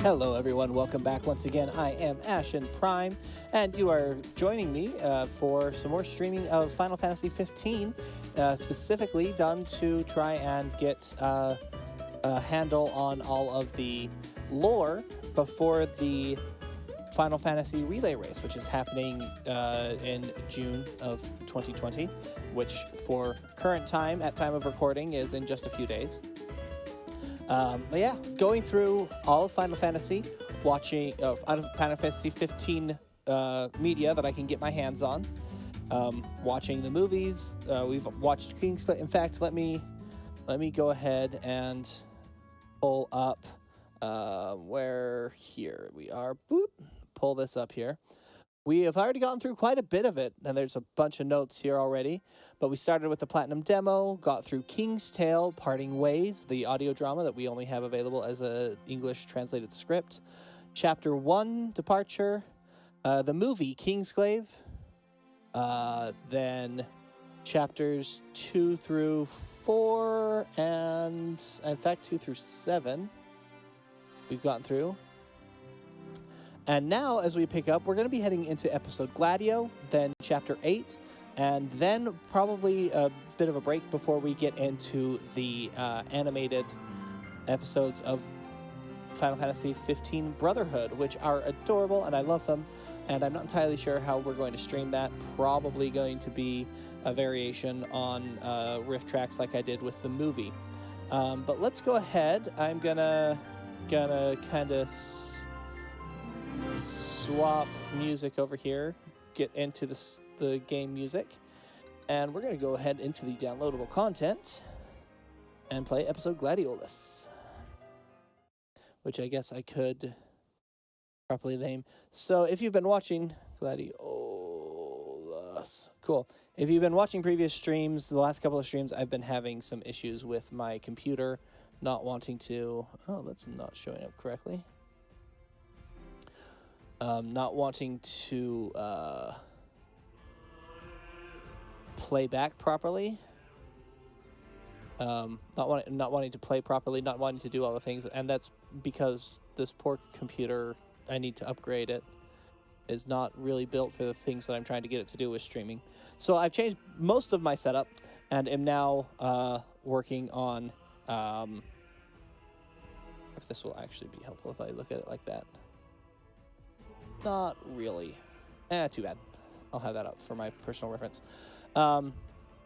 Hello everyone, welcome back once again. I am Ashen Prime, and you are joining me for some more streaming of Final Fantasy XV, specifically done to try and get a handle on all of the lore before the Final Fantasy Relay Race, which is happening in June of 2020, which for current time, at time of recording, is in just a few days. But yeah, going through all of Final Fantasy, watching Final Fantasy 15 media that I can get my hands on, watching the movies. We've watched Kingsley. In fact, let me go ahead and pull up where here we are. Boop, pull this up here. We have already gotten through quite a bit of it, and there's a bunch of notes here already. But we started with the Platinum Demo, got through King's Tale, Parting Ways, the audio drama that we only have available as a English translated script. Chapter 1, Departure, the movie Kingsglaive, then chapters 2 through 4, and in fact 2 through 7 we've gotten through. And now, as we pick up, we're going to be heading into episode Gladio, then chapter 8, and then probably a bit of a break before we get into the animated episodes of Final Fantasy XV Brotherhood, which are adorable, and I love them, and I'm not entirely sure how we're going to stream that. Probably going to be a variation on riff tracks like I did with the movie. But let's go ahead. I'm gonna kind of swap music over here, get into the game music, and we're going to go ahead into the downloadable content and play episode Gladiolus, which I guess I could properly name. So if you've been watching Gladiolus, cool. If you've been watching previous streams, the last couple of streams, I've been having some issues with my computer not wanting to... Oh, that's not showing up correctly. Not wanting to play back properly, not wanting to play properly, not wanting to do all the things, and that's because this poor computer, I need to upgrade it, is not really built for the things that I'm trying to get it to do with streaming. So I've changed most of my setup, and am now working on, if this will actually be helpful if I look at it like that. Not really. Too bad. I'll have that up for my personal reference. So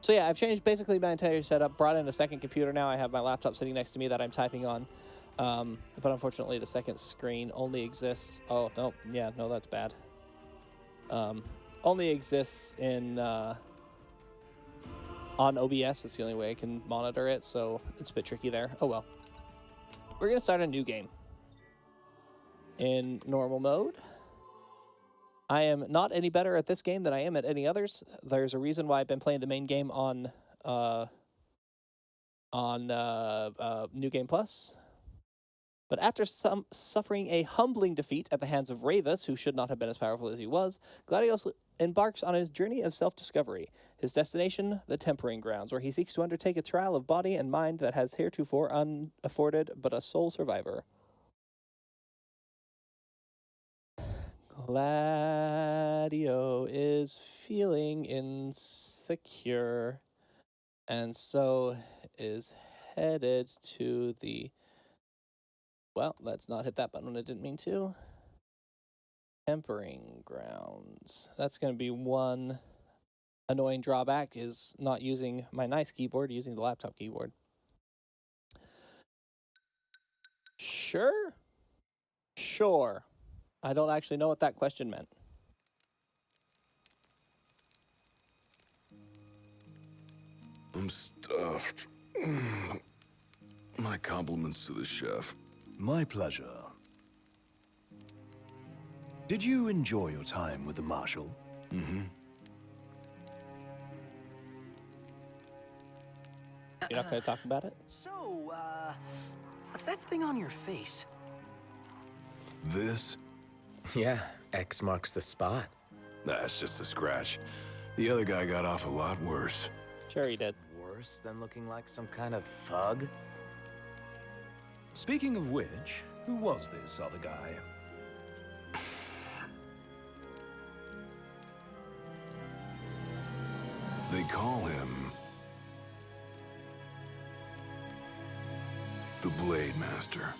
yeah, I've changed basically my entire setup, brought in a second computer now. I have my laptop sitting next to me that I'm typing on. But unfortunately, the second screen only exists... Oh, no. Yeah, no, that's bad. Only exists in... on OBS. That's the only way I can monitor it, so it's a bit tricky there. Oh, well. We're going to start a new game. In normal mode. I am not any better at this game than I am at any others. There's a reason why I've been playing the main game on New Game Plus. But after suffering a humbling defeat at the hands of Ravus, who should not have been as powerful as he was, Gladiolus embarks on his journey of self-discovery. His destination, the Tempering Grounds, where he seeks to undertake a trial of body and mind that has heretofore unafforded but a sole survivor. Gladio is feeling insecure, and so is headed to the... Well, let's not hit that button when I didn't mean to. Tempering Grounds. That's going to be one annoying drawback, is not using my nice keyboard, using the laptop keyboard. Sure. I don't actually know what that question meant. I'm stuffed. My compliments to the chef. My pleasure. Did you enjoy your time with the Marshal? Mm-hmm. You're not going to talk about it? So, what's that thing on your face? This? Yeah, X marks the spot. That's just a scratch. The other guy got off a lot worse. Sure he did. Worse than looking like some kind of thug? Speaking of which, who was this other guy? They call him the Blade Master.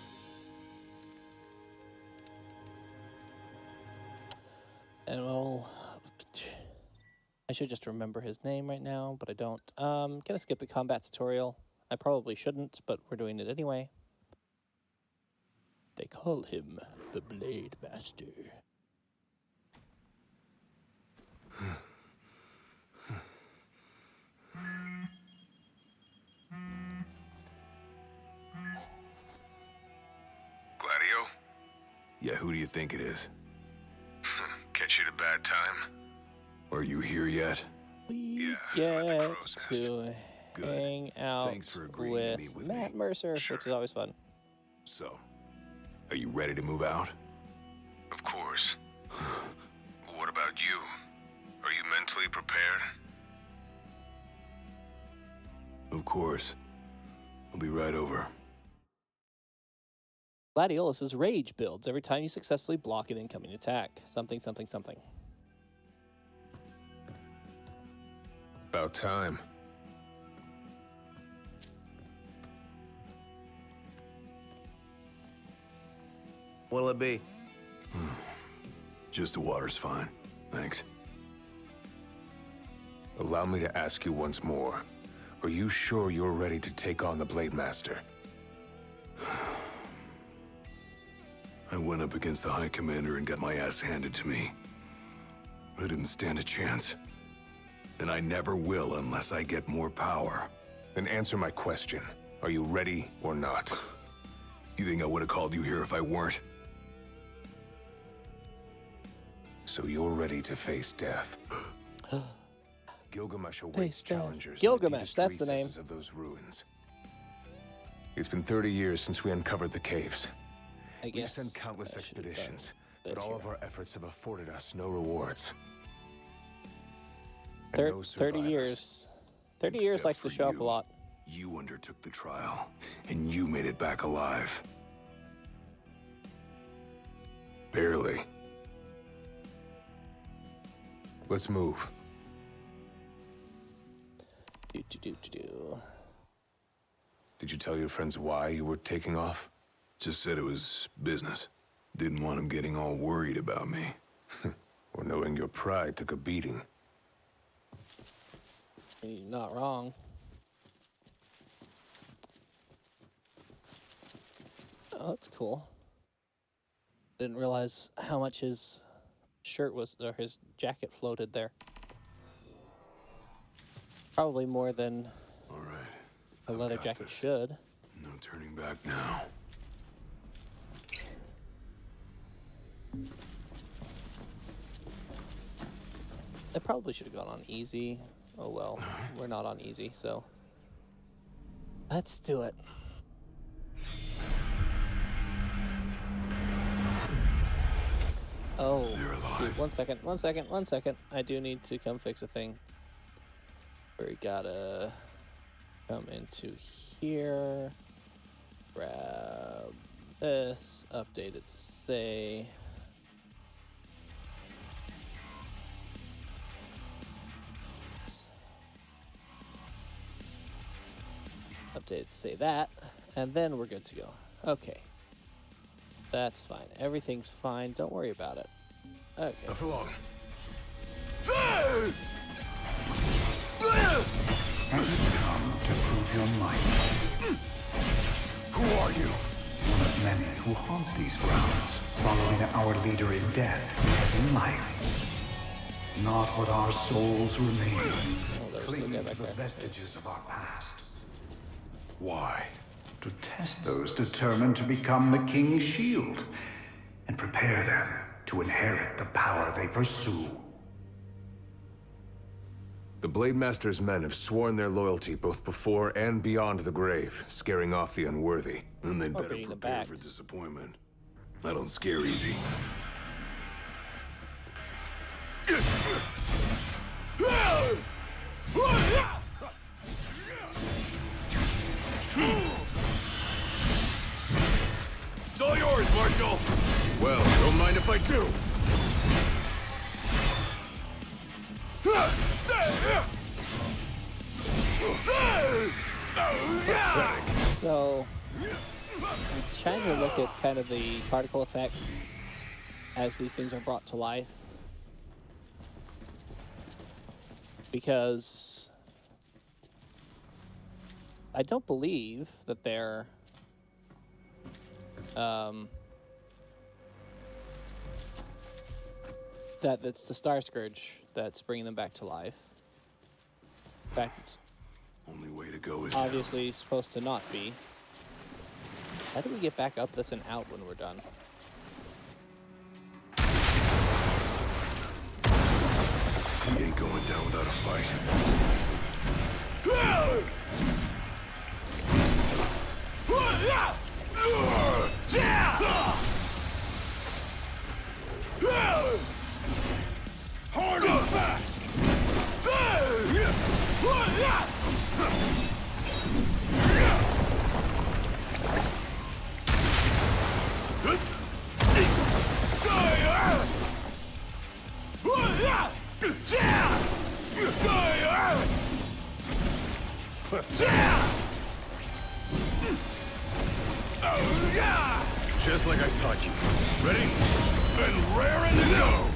And well, I should just remember his name right now, but I don't. Gonna skip the combat tutorial. I probably shouldn't, but we're doing it anyway. They call him the Blade Master. Gladio? Yeah, who do you think it is? Catch you at a bad time? Are you here yet? We Yeah, I'm at the get crow's nest. to Good. hang out Thanks for agreeing to meet with Matt me. Mercer, Sure. which is always fun. So, are you ready to move out? Of course. What about you? Are you mentally prepared? Of course. I'll be right over. Gladiolus' rage builds every time you successfully block an incoming attack. Something, something, something. About time. What'll it be? Just the water's fine. Thanks. Allow me to ask you once more. Are you sure you're ready to take on the Blade Master? I went up against the High Commander and got my ass handed to me. I didn't stand a chance. And I never will unless I get more power. Then answer my question. Are you ready or not? You think I would have called you here if I weren't? So you're ready to face death. Gilgamesh awaits Face death. challengers. in the Gilgamesh, deepest that's the name. recesses of those ruins. It's been 30 years since we uncovered the caves. I We've guess sent countless I should have done expeditions, that but all of here. our efforts have afforded us no rewards. And Thir- no 30 survivors. years. 30 years Except likes to for show up a you. lot. You undertook the trial, and you made it back alive. Barely. Let's move. Do. Did you tell your friends why you were taking off? Just said it was business. Didn't want them getting all worried about me. Or knowing your pride took a beating. You're not wrong. Oh, that's cool. Didn't realize how much his shirt was, or his jacket floated there. Probably more than All right. a I've leather got jacket this. should. No turning back now. I probably should have gone on easy. Oh well, we're not on easy, so let's do it. Oh, They're shoot. alive. One second. I do need to come fix a thing. We gotta come into here, grab this, update it to say. Update it to say that, and then we're good to go. Okay. That's fine. Everything's fine. Don't worry about it. Okay. Not for long. Have you come to prove your might? Who are you? One of many who haunt these grounds, following our leader in death as in life. Not what our souls remain, Oh, there's the clinging guy to back the there. vestiges of our past. Why? To test those determined to become the King's shield, and prepare them to inherit the power they pursue. The Blade Master's men have sworn their loyalty both before and beyond the grave, scaring off the unworthy. Then they'd Or better beating them prepare back. for disappointment. I don't scare easy. Angel! Well, don't mind if I do. So, I'm trying to look at kind of the particle effects as these things are brought to life. Because I don't believe that they're that it's the Star Scourge that's bringing them back to life. In fact, it's Only way to go is obviously supposed to not be. How do we get back up this and out when we're done? He ain't going down without a fight. Hard and fast! Just like I taught you. Ready? And raring to go!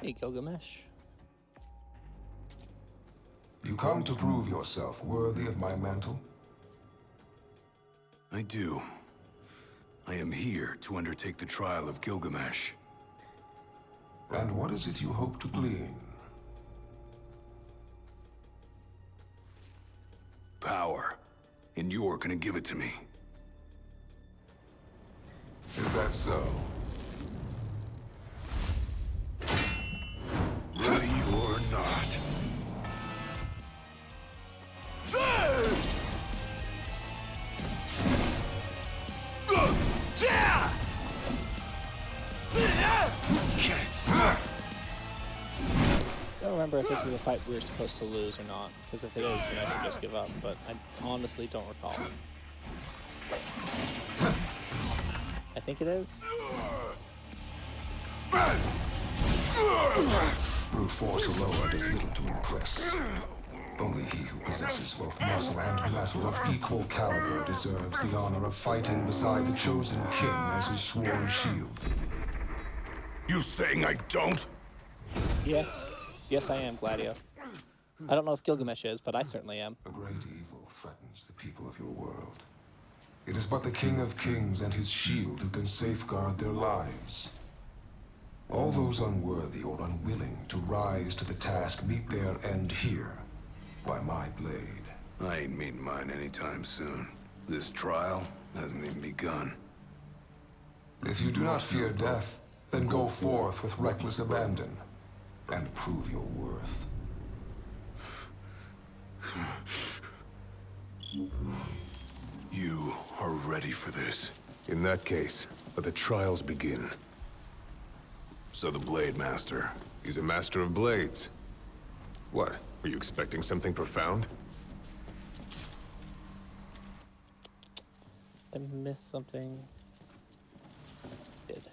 Hey, Gilgamesh. You come to prove yourself worthy of my mantle? I do. I am here to undertake the trial of Gilgamesh. And what is it you hope to glean? Power. And you're gonna give it to me. Is that so? Ready or not. I don't remember if this is a fight we were supposed to lose or not, because if it is, then I should just give up, but I honestly don't recall. I think it is. Brute force alone does little to impress. Only he who possesses both muscle and metal of equal caliber deserves the honor of fighting beside the chosen king as his sworn shield. You saying I don't? Yes. Yes, I am, Gladio. I don't know if Gilgamesh is, but I certainly am. A great evil threatens the people of your world. It is but the King of Kings and his shield who can safeguard their lives. All those unworthy or unwilling to rise to the task meet their end here, by my blade. I ain't meeting mine anytime soon. This trial hasn't even begun. If you do not fear death, then go forth with reckless abandon, and prove your worth. You are ready for this. In that case, let the trials begin. So the Blade Master. He's a master of blades. What? Were you expecting something profound? I missed something. Did.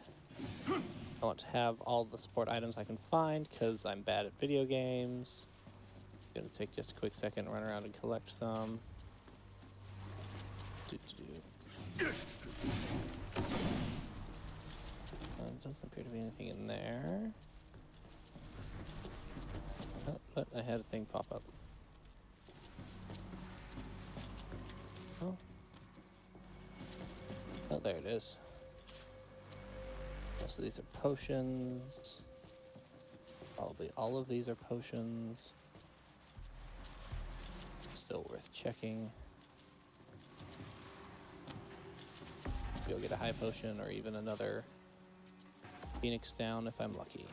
I want to have all the support items I can find because I'm bad at video games. Gonna take just a quick second, run around and collect some. Doesn't appear to be anything in there. Oh, but I had a thing pop up. Oh. Oh, there it is. Most of these are potions. Probably all of these are potions. Still worth checking. You'll get a high potion or even another Phoenix down if I'm lucky.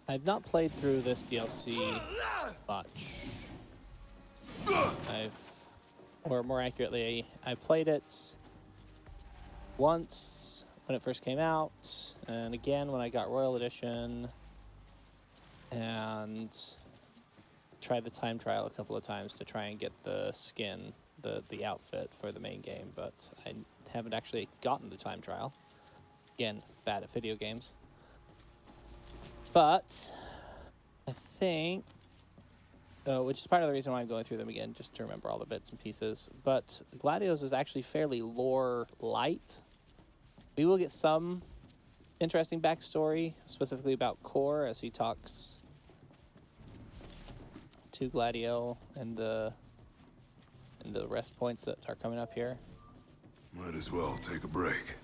I've not played through this DLC much. I've or more accurately, I played it once when it first came out, and again when I got Royal Edition, and tried the time trial a couple of times to try and get the skin, the outfit for the main game, but I haven't actually gotten the time trial. Again, bad at video games. But I think, which is part of the reason why I'm going through them again, just to remember all the bits and pieces. But Gladiolus is actually fairly lore light. We will get some interesting backstory, specifically about Core, as he talks to Gladio and the rest points that are coming up here. Might as well take a break.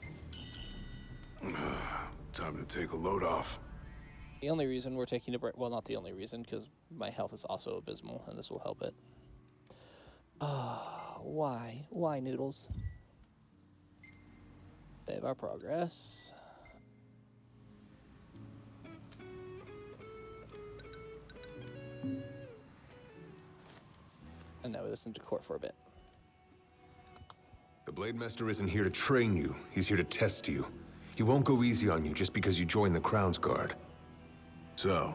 Time to take a load off. The only reason we're taking a break, well, not the only reason, because my health is also abysmal, and this will help it. Why? Why, Noodles? Save our progress. And now we listen to Court for a bit. The Blade Master isn't here to train you. He's here to test you. He won't go easy on you just because you joined the Crown's Guard. So,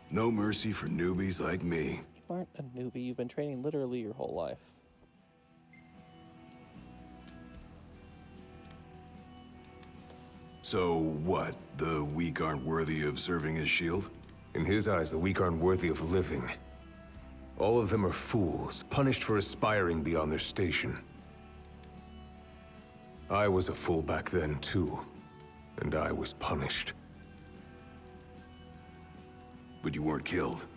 no mercy for newbies like me. You aren't a newbie. You've been training literally your whole life. So what? The weak aren't worthy of serving as shield? In his eyes, the weak aren't worthy of living. All of them are fools, punished for aspiring beyond their station. I was a fool back then, too. And I was punished. But you weren't killed.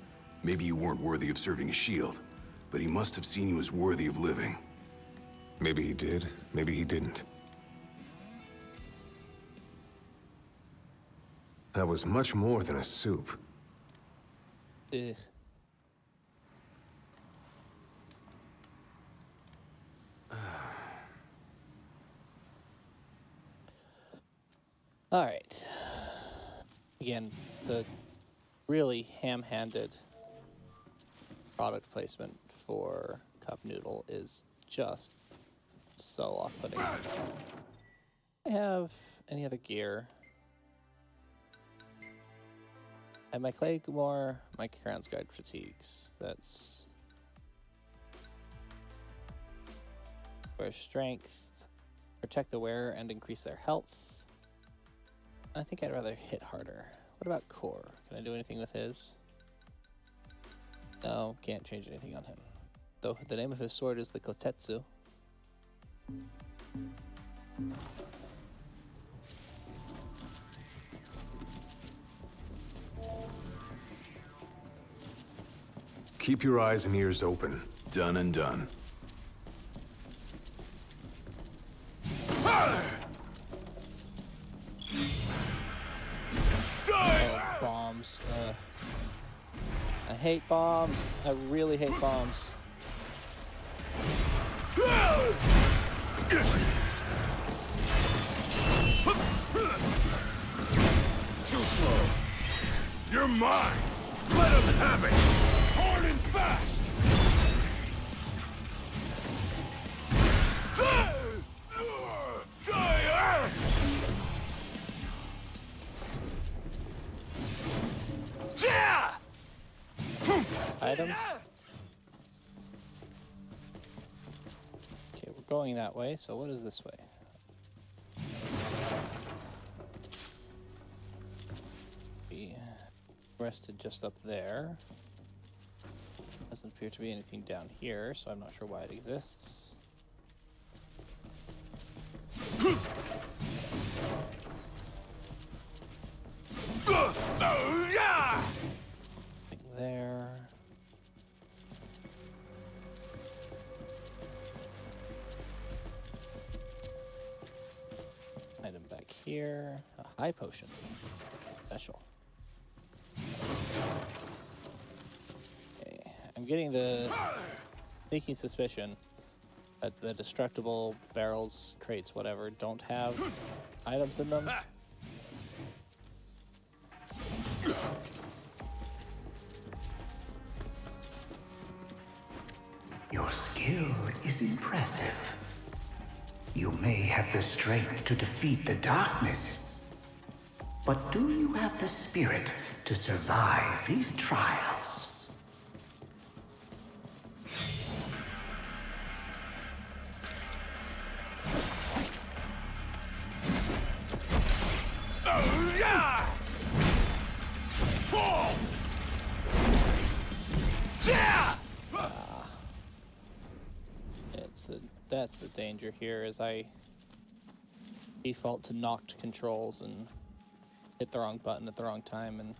Maybe you weren't worthy of serving as shield, but he must have seen you as worthy of living. Maybe he did, maybe he didn't. That was much more than a soup. Ugh. All right. Again, the really ham-handed product placement for Cup Noodle is just so off-putting. I have any other gear? And my Claymore, my Crown's Guard fatigues. That's wear strength, protect the wearer, and increase their health. I think I'd rather hit harder. What about Core? Can I do anything with his? No, can't change anything on him. Though the name of his sword is the Kotetsu. Keep your eyes and ears open. Done and done. Oh, bombs. I hate bombs. I really hate bombs. Too slow. You're mine. Let him have it. Hard and fast. Items? Okay, we're going that way, so what is this way? We rested just up there. Doesn't appear to be anything down here, so I'm not sure why it exists. There. Item back here. A high potion. Special. Okay. I'm getting the sneaking suspicion that the destructible barrels, crates, whatever, don't have items in them. Your skill is impressive. You may have the strength to defeat the darkness, but do you have the spirit to survive these trials? That's the danger here, is I default to knocked controls and hit the wrong button at the wrong time, and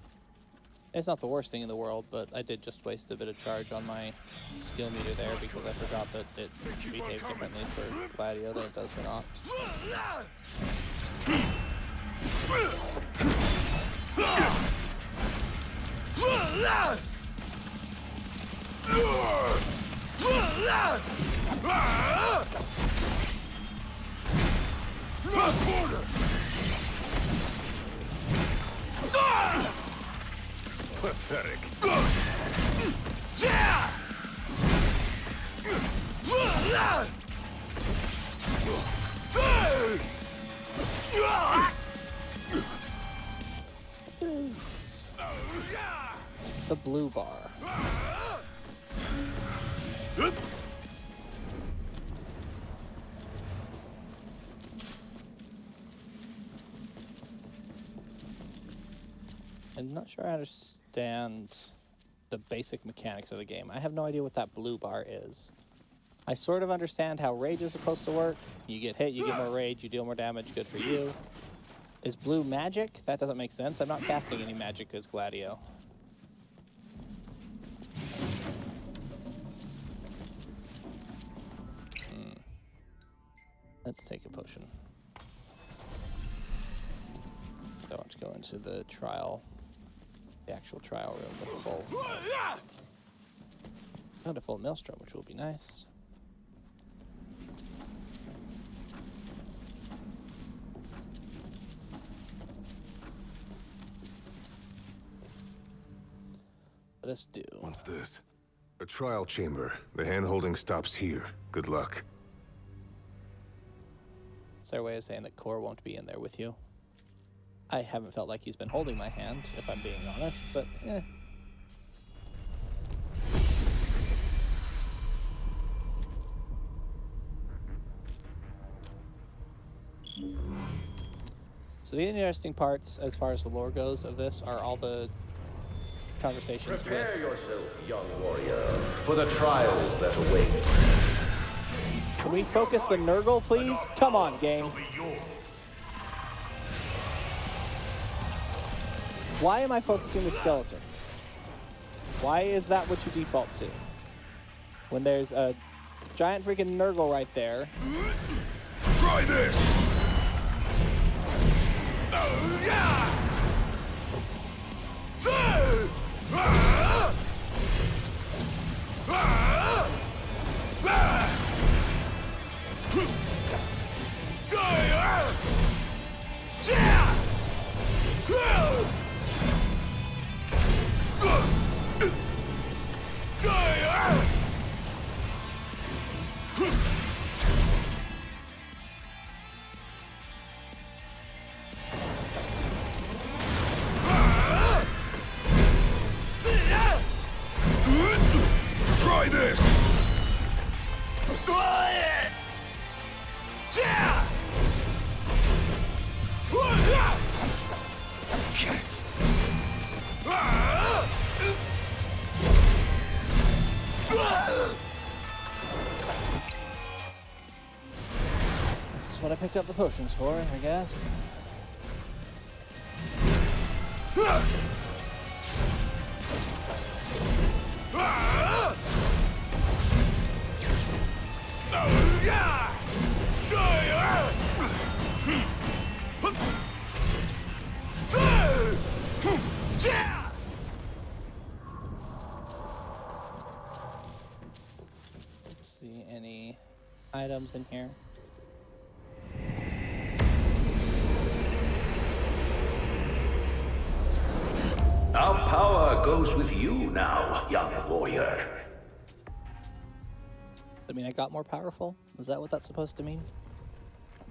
it's not the worst thing in the world, but I did just waste a bit of charge on my skill meter there because I forgot that it behaved differently for Gladio than it does for knocked. Pathetic. What is the blue bar? I'm not sure I understand the basic mechanics of the game. I have no idea what that blue bar is. I sort of understand how rage is supposed to work. You get hit, you get more rage, you deal more damage, good for you. Is blue magic? That doesn't make sense. I'm not casting any magic as Gladio. Let's take a potion. I want to go into the trial, the actual trial room with full. Not a full maelstrom, which will be nice. Let us do. What's this? A trial chamber. The hand-holding stops here. Good luck. It's their way of saying that Core won't be in there with you. I haven't felt like he's been holding my hand, if I'm being honest, but eh. So the interesting parts, as far as the lore goes of this, are all the conversations Prepare with... yourself, young warrior, for the trials that await. Can we focus the Nurgle, please? Come on, game. Why am I focusing the skeletons? Why is that what you default to? When there's a giant freaking Nurgle right there. Try this! Try this! This is what I picked up the potions for, I guess. Let's see any items in here. Our power goes with you now, young warrior. that mean I got more powerful? Is that what that's supposed to mean?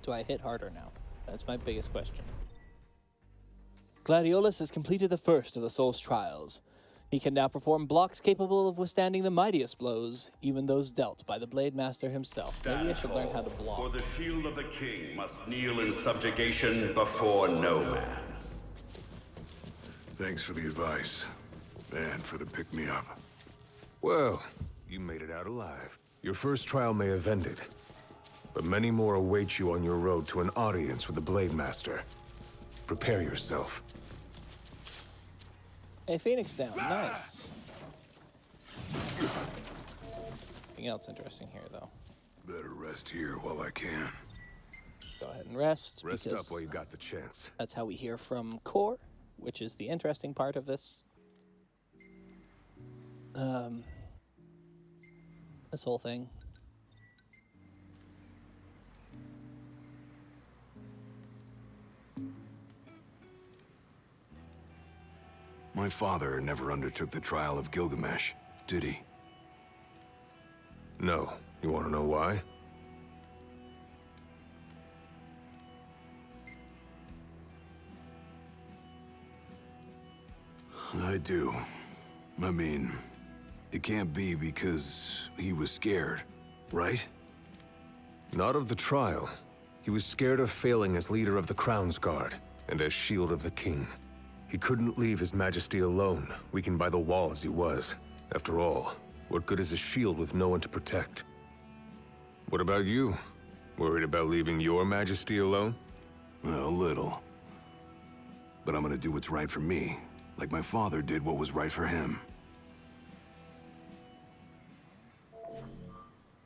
Do I hit harder now? That's my biggest question. Gladiolus has completed the first of the soul's trials. He can now perform blocks capable of withstanding the mightiest blows, even those dealt by the Blade Master himself. Maybe I should learn how to block. For the shield of the king must kneel in subjugation before no man. Thanks for the advice, and for the pick-me-up. Well, you made it out alive. Your first trial may have ended, but many more await you on your road to an audience with the Blade Master. Prepare yourself. Hey, Phoenix down. Nice. Anything else interesting here, though? Better rest here while I can. Go ahead and rest. Rest up because while you got the chance. that's how we hear from Core, which is the interesting part of this. This whole thing. My father never undertook the trial of Gilgamesh, did he? No. You want to know why? I do. I mean, it can't be because he was scared, right? Not of the trial. He was scared of failing as leader of the Crown's Guard, and as Shield of the King. He couldn't leave His Majesty alone, weakened by the wall as he was. After all, what good is a shield with no one to protect? What about you? Worried about leaving your Majesty alone? A little. But I'm gonna do what's right for me, like my father did what was right for him.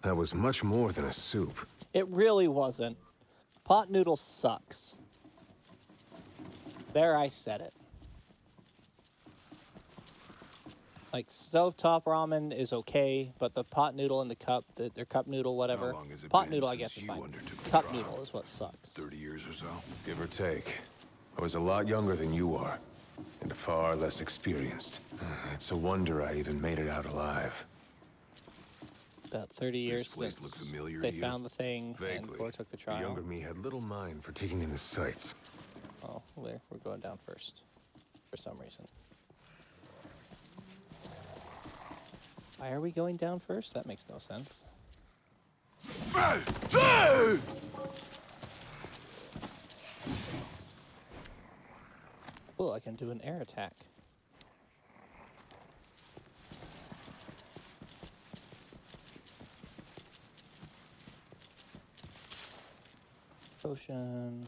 That was much more than a soup. It really wasn't. Pot noodle sucks. There, I said it. Like, stovetop ramen is okay, but the pot noodle in the cup, their cup noodle, whatever. How long has it Pot been noodle, I since guess, is you fine. undertook the Cup trial? noodle is what sucks. 30 years or so? Give or take. I was a lot younger than you are, and far less experienced. It's a wonder I even made it out alive. About 30 years place looks since familiar they to you? found the thing and Vaguely. Core took the The trial. younger me had little mind for taking in the sights. Oh, we're going down first. For some reason. Why are we going down first? That makes no sense. Cool, I can do an air attack. Potion.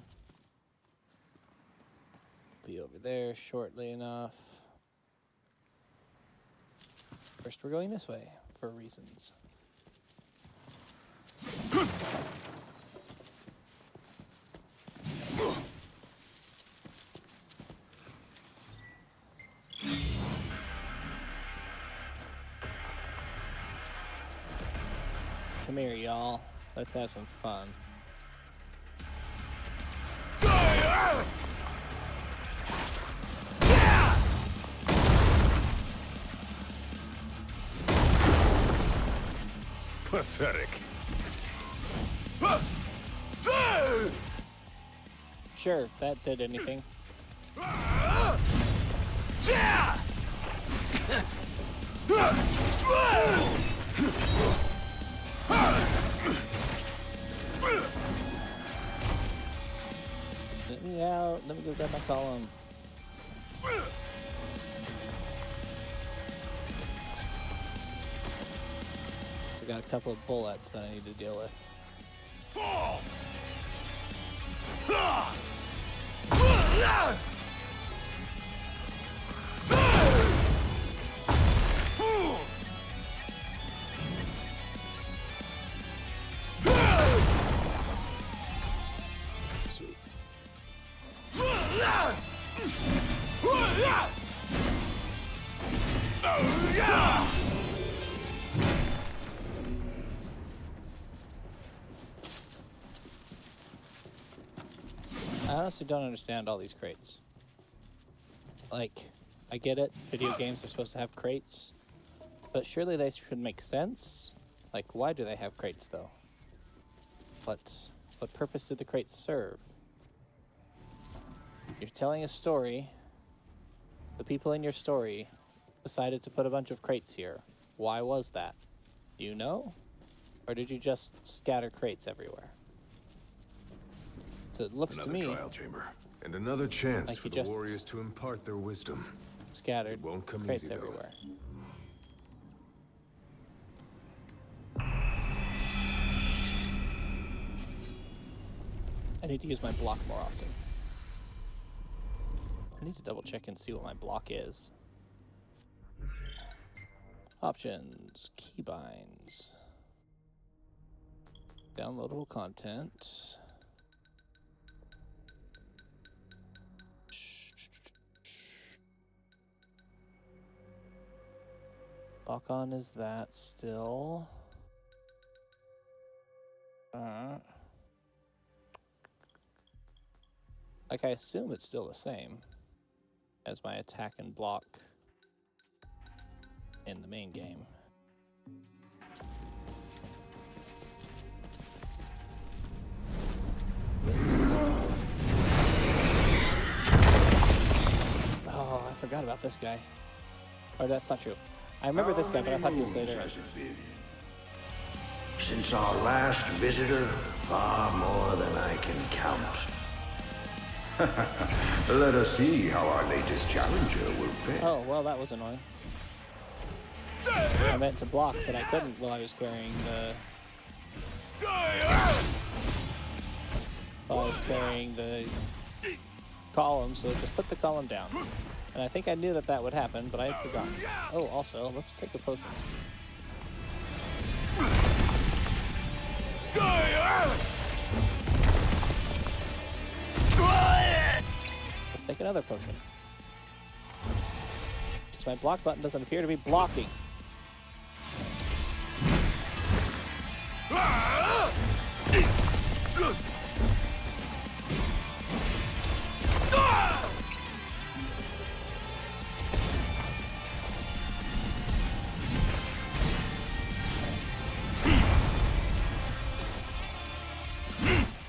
Be over there shortly enough. First, we're going this way for reasons. Come here, y'all. Let's have some fun. Pathetic. Sure, that did anything. Let me out. Let me go grab my column. So I got a couple of bullets that I need to deal with. Sweet. I honestly don't understand all these crates. Like, I get it, video games are supposed to have crates, but surely they should make sense. Like, why do they have crates, though? What purpose did the crates serve? You're telling a story. The people in your story decided to put a bunch of crates here. Why was that? Do you know? Or did you just scatter crates everywhere? So it looks Another to me trial chamber. And another chance like for you the just warriors to impart their wisdom. scattered Won't come crates easy, though. everywhere. I need to use my block more often. I need to double check and see what my block is. Options, keybinds, downloadable content. Lock on is that still? Like, I assume it's still the same as my attack and block in the main game. Oh, I forgot about this guy. Or that's not true. I remember this guy, but I thought he was later. Since our last visitor, far more than I can count. Let us see how our latest challenger will fare. Oh, well, that was annoying. I meant to block, but I couldn't while I was carrying the... While I was carrying the column, so just put the column down. And I think I knew that that would happen, but I had forgotten. Oh, also, let's take a potion. Let's take another potion. Because my block button doesn't appear to be blocking.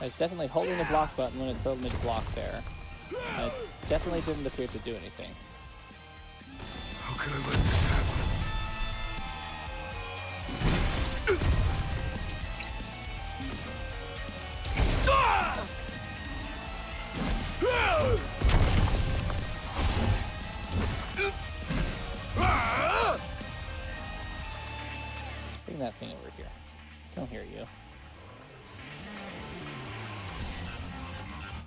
I was definitely holding the block button when it told me to block there. And it definitely didn't appear to do anything. How could I let this happen? Bring that thing over here. Come here, you.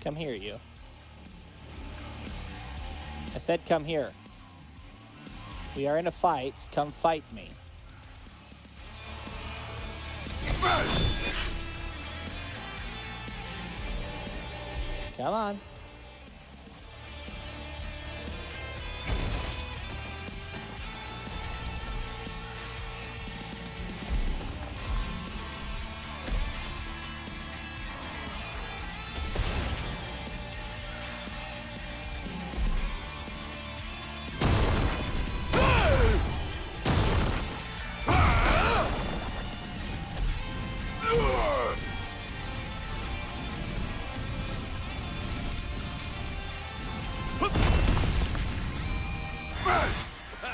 Come here, you. I said come here. We are in a fight. Come fight me. Come on.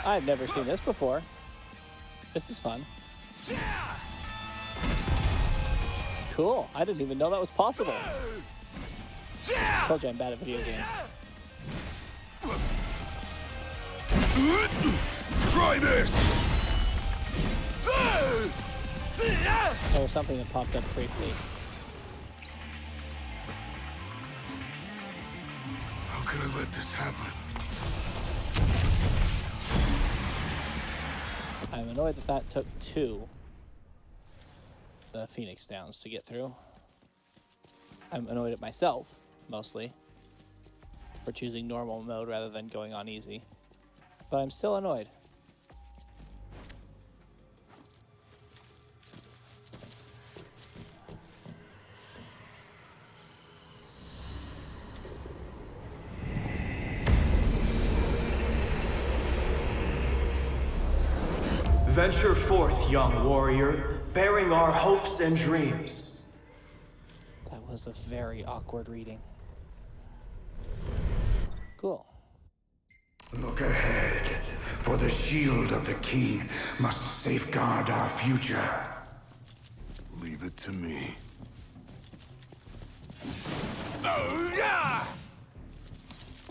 I've never seen this before. This is fun. Cool. I didn't even know that was possible. Told you I'm bad at video games. Try this! There was something that popped up briefly. How could I let this happen? I'm annoyed that that took 2 Phoenix Downs to get through. I'm annoyed at myself, mostly, for choosing normal mode rather than going on easy. But I'm still annoyed. Venture forth, young warrior. bearing our hopes and dreams. That was a very awkward reading. Cool. Look ahead, for the shield of the king must safeguard our future. Leave it to me.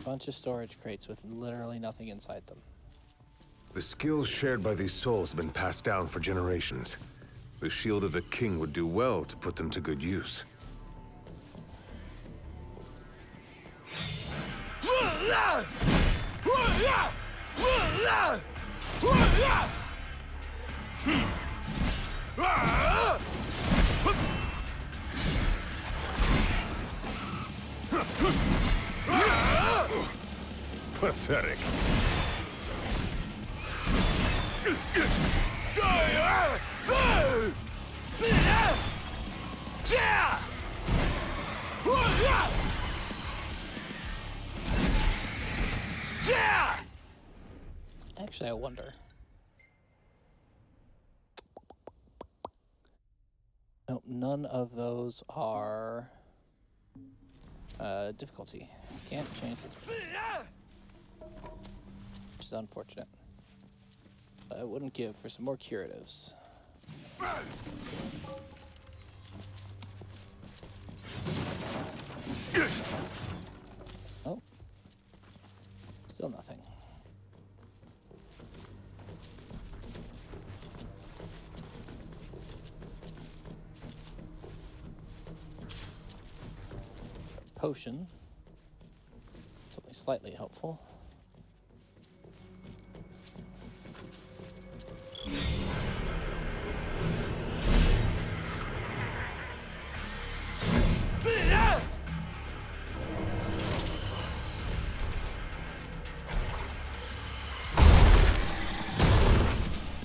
Bunch of storage crates with literally nothing inside them. The skills shared by these souls have been passed down for generations. The shield of the king would do well to put them to good use. Pathetic. Actually, I wonder. Nope, none of those are difficulty. Can't change the difficulty. Which is unfortunate. I wouldn't give for some more curatives. Oh. Still nothing. Potion. It's only slightly helpful.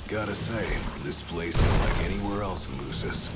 Gotta say, this place isn't like anywhere else in Lucis.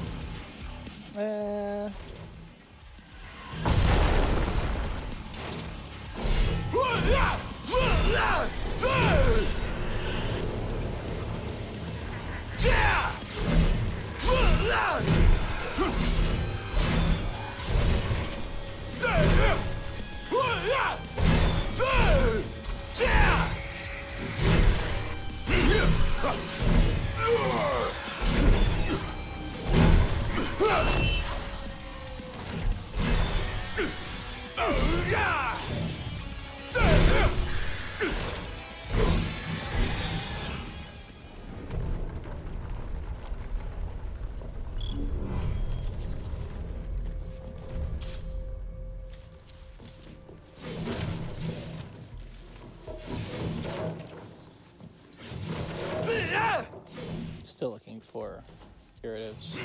Still looking for curatives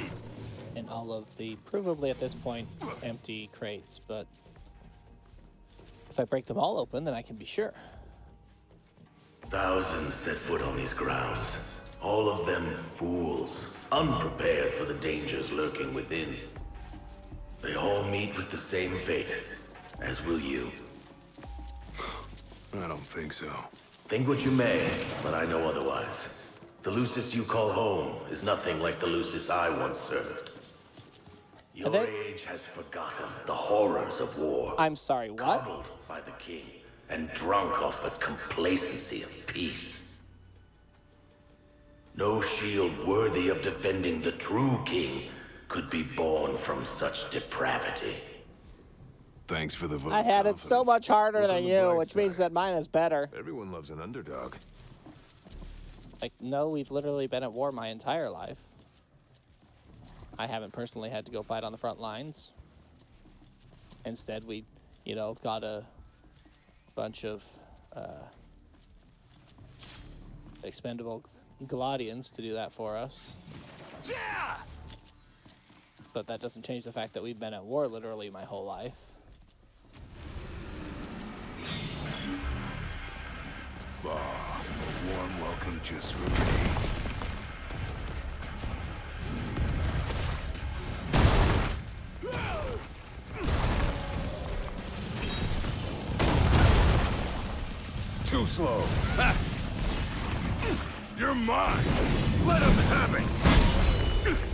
in all of the, provably at this point, empty crates, but if I break them all open, then I can be sure. Thousands set foot on these grounds. All of them fools, unprepared for the dangers lurking within. They all meet with the same fate, as will you. I don't think so. Think what you may, but I know otherwise. The Lucis you call home is nothing like the Lucis I once served. Your age has forgotten the horrors of war. I'm sorry, what? Coddled by the king and drunk off the complacency of peace. No shield worthy of defending the true king could be born from such depravity. Thanks for the vote. I had it so much harder than you, which means that mine is better. Everyone loves an underdog. Like, no, we've literally been at war my entire life. I haven't personally had to go fight on the front lines. Instead, we, you know, got a bunch of expendable Gladians to do that for us. But that doesn't change the fact that we've been at war literally my whole life. A warm welcome just for me. Too slow. Ha! You're mine! Let him have it!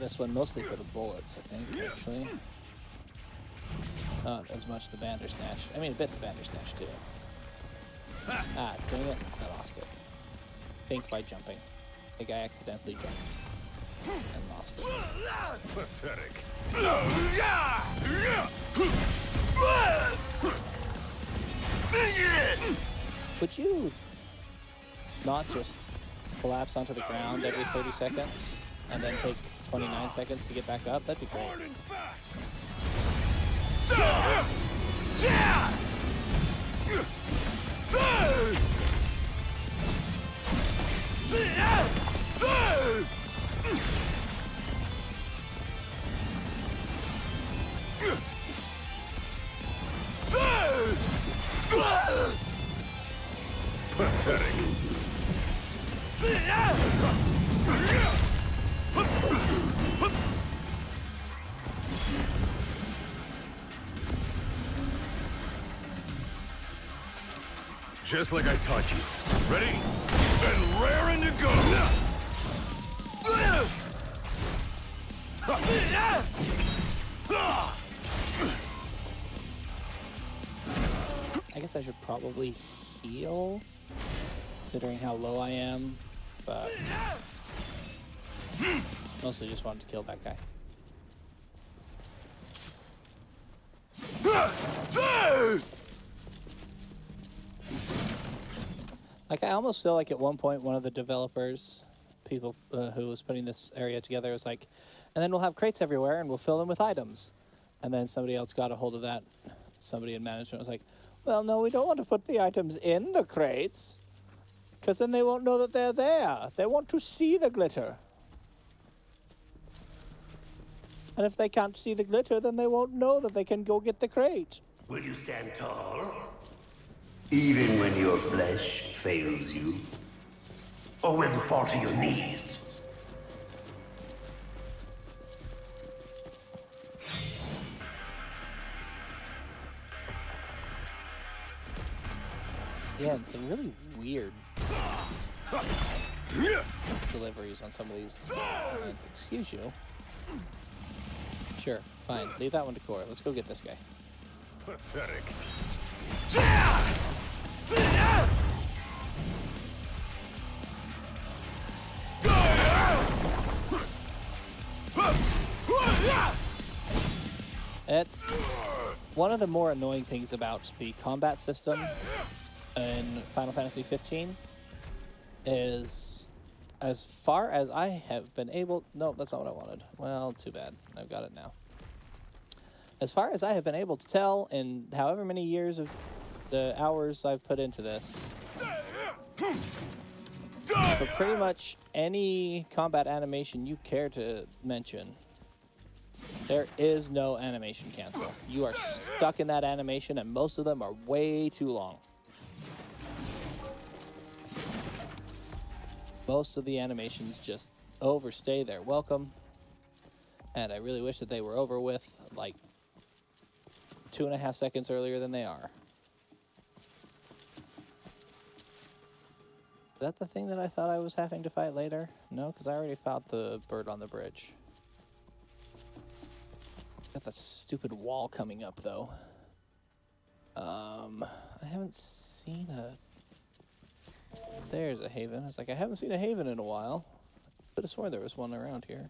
this one mostly for the bullets, I think, actually. Not as much the Bandersnatch. I mean, a bit the Bandersnatch, too. Ah, dang it. I lost it. I think by jumping. I think I accidentally jumped. And lost it. Pathetic. Would you not just collapse onto the ground every 30 seconds and then take 29 seconds to get back up? That'd be great. Pathetic. Just like I taught you. Ready? And raring to go! I guess I should probably heal, considering how low I am, but mostly just wanted to kill that guy. Like, I almost feel like at one point one of the developers, people who was putting this area together, was like, and then we'll have crates everywhere and we'll fill them with items. And then somebody else got a hold of that. Somebody in management was like, well, no, we don't want to put the items in the crates, because then they won't know that they're there. They want to see the glitter. And if they can't see the glitter, then they won't know that they can go get the crate. Will you stand tall? Even when your flesh fails you? Or will you fall to your knees? Yeah, and some really weird deliveries on some of these lines. Excuse you. Sure, fine. Leave that one to Cora. Let's go get this guy. Pathetic. It's one of the more annoying things about the combat system in Final Fantasy 15 is, as far as I have been able... No, that's not what I wanted. Well, too bad. I've got it now. As far as I have been able to tell in however many years of the hours I've put into this, for pretty much any combat animation you care to mention, there is no animation cancel. You are stuck in that animation, and most of them are way too long. Most of the animations just overstay their welcome, and I really wish that they were over with like 2.5 seconds earlier than they are. Is that the thing that I thought I was having to fight later? No, because I already fought the bird on the bridge. Got that stupid wall coming up, though. I haven't seen a... There's a haven. It's like, I haven't seen a haven in a while. I could have sworn there was one around here.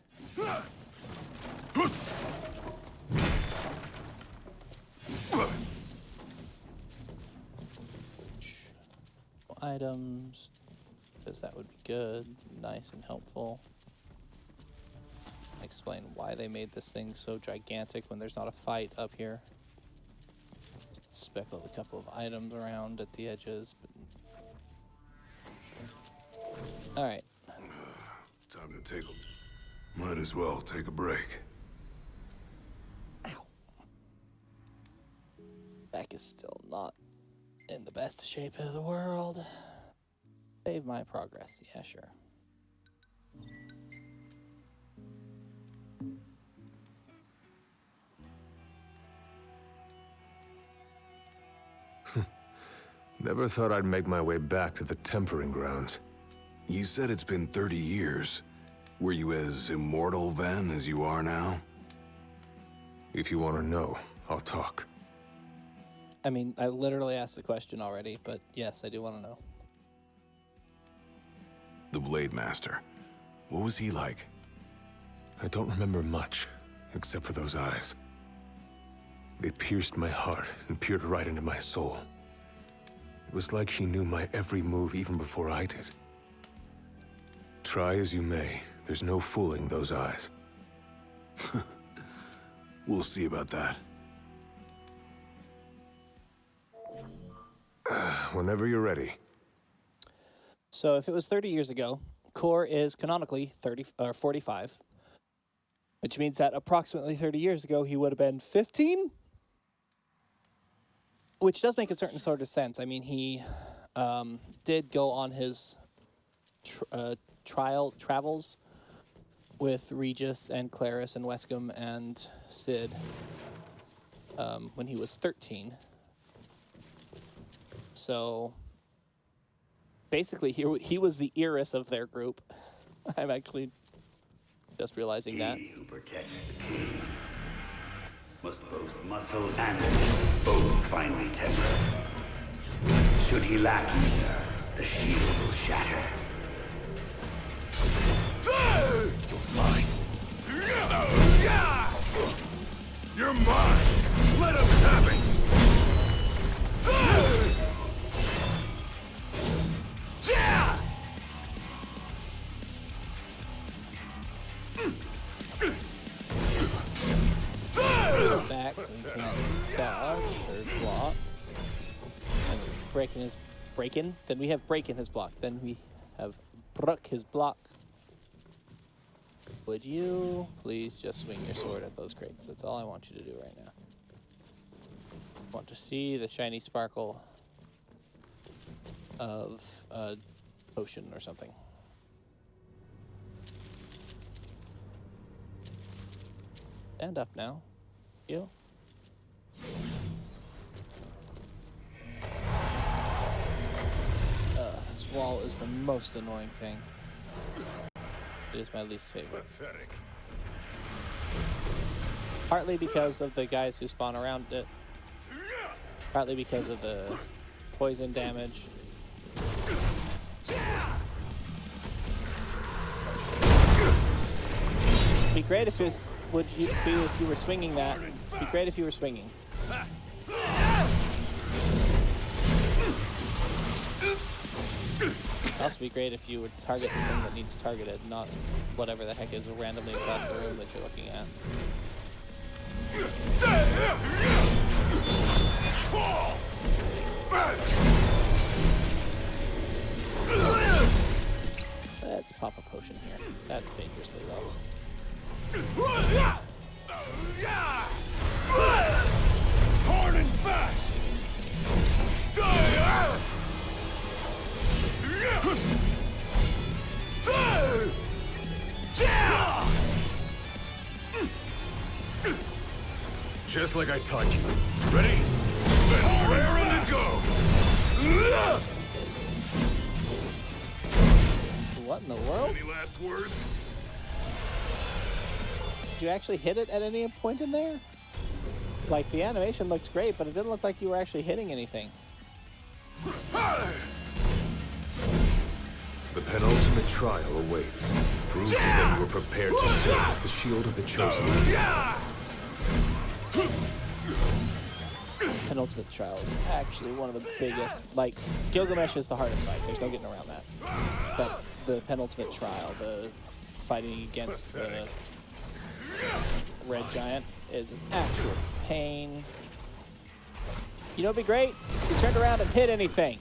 Items, because that would be good, nice and helpful. Explain why they made this thing so gigantic when there's not a fight up here. Speckled a couple of items around at the edges, but... Alright. Time to take a... Might as well take a break. Ow. Back is still not in the best shape of the world. Save my progress. Yeah, sure. Never thought I'd make my way back to the tempering grounds. You said it's been 30 years. Were you as immortal then as you are now? If you want to know, I'll talk. I mean, I literally asked the question already, but yes, I do want to know. The Blade Master. What was he like? I don't remember much, except for those eyes. They pierced my heart and peered right into my soul. It was like she knew my every move even before I did. Try as you may, there's no fooling those eyes. We'll see about that. Whenever you're ready. So if it was 30 years ago, Kor is canonically 45, which means that approximately 30 years ago he would have been 15, which does make a certain sort of sense. I mean, he did go on his travels with Regis and Claris and Wescom and Cid when he was 13. So basically, he was the Eris of their group. I'm actually just realizing that. He who protects the king must boast muscle and wit, both finely tempered. Should he lack either, the shield will shatter. You're mine. You're mine. Let him have it. Back so he can't dodge or block. And breaking. Then we have break in his block. Then we have Brook his block. Would you please just swing your sword at those crates? That's all I want you to do right now. I want to see the shiny sparkle of a potion or something. Stand up now. You. This wall is the most annoying thing. It is my least favorite. Pathetic. Partly because of the guys who spawn around it. Partly because of the poison damage. Be great if it would you be if you were swinging that. Be great if you were swinging. It'd also be great if you would target the thing that needs targeted, not whatever the heck is randomly across the room that you're looking at. Let's pop a potion here. That's dangerously low. Hard and fast. Just like I taught you. Ready? Then rear and go. What in the world? Any last words? Did you actually hit it at any point in there? Like, the animation looked great, but it didn't look like you were actually hitting anything. The penultimate trial awaits. Prove to them you were prepared to serve as the shield of the chosen. Penultimate trial is actually one of the biggest. Like, Gilgamesh is the hardest fight. There's no getting around that. But the penultimate trial, the fighting against the red giant, is an actual pain. You know what'd be great? If you turned around and hit anything.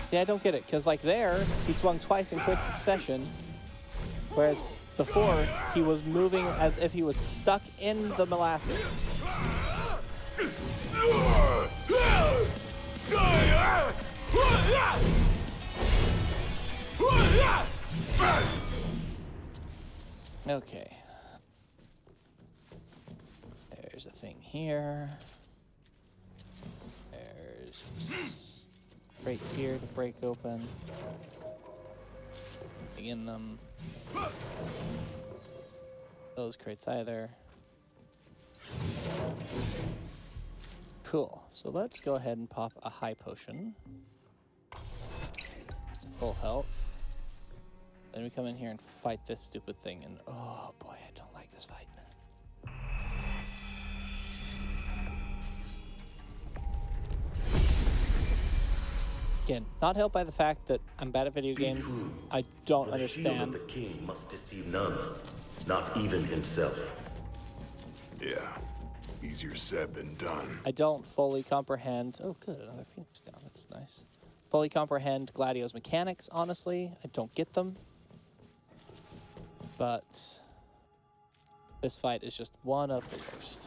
See, I don't get it, because like there, he swung twice in quick succession, whereas before, he was moving as if he was stuck in the molasses. Okay. There's a thing here. There's some crates here to break open. In them. Those crates either. Cool. So let's go ahead and pop a high potion. Just full health. Then we come in here and fight this stupid thing, and oh boy, I don't like this fight. Again, not helped by the fact that I'm bad at video games. I don't understand. The shield of the king must deceive none, not even himself. Yeah, easier said than done. I don't fully comprehend. Oh, good, another Phoenix down. That's nice. Fully comprehend Gladio's mechanics, honestly. I don't get them. But this fight is just one of the worst.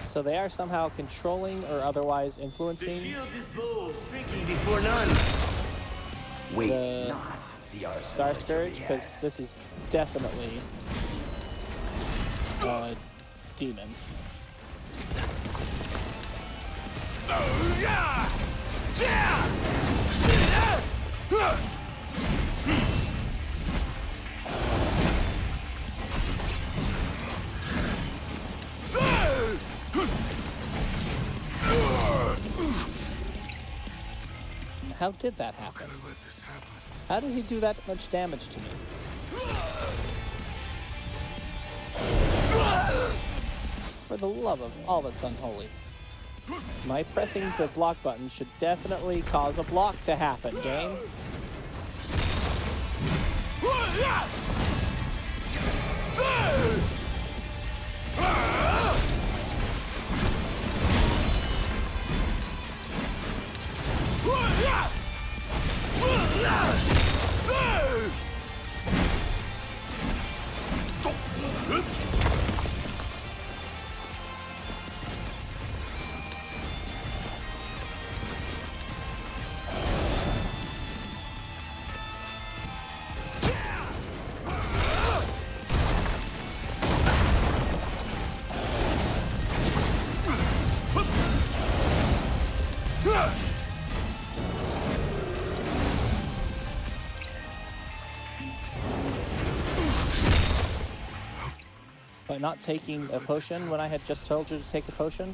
So they are somehow controlling or otherwise influencing The shield is bold, shrinking before none. the Star Scourge, because this is definitely a demon. How did that happen? How did he do that much damage to me? For the love of all that's unholy. My pressing the block button should definitely cause a block to happen, game. By not taking a potion when I had just told you to take a potion?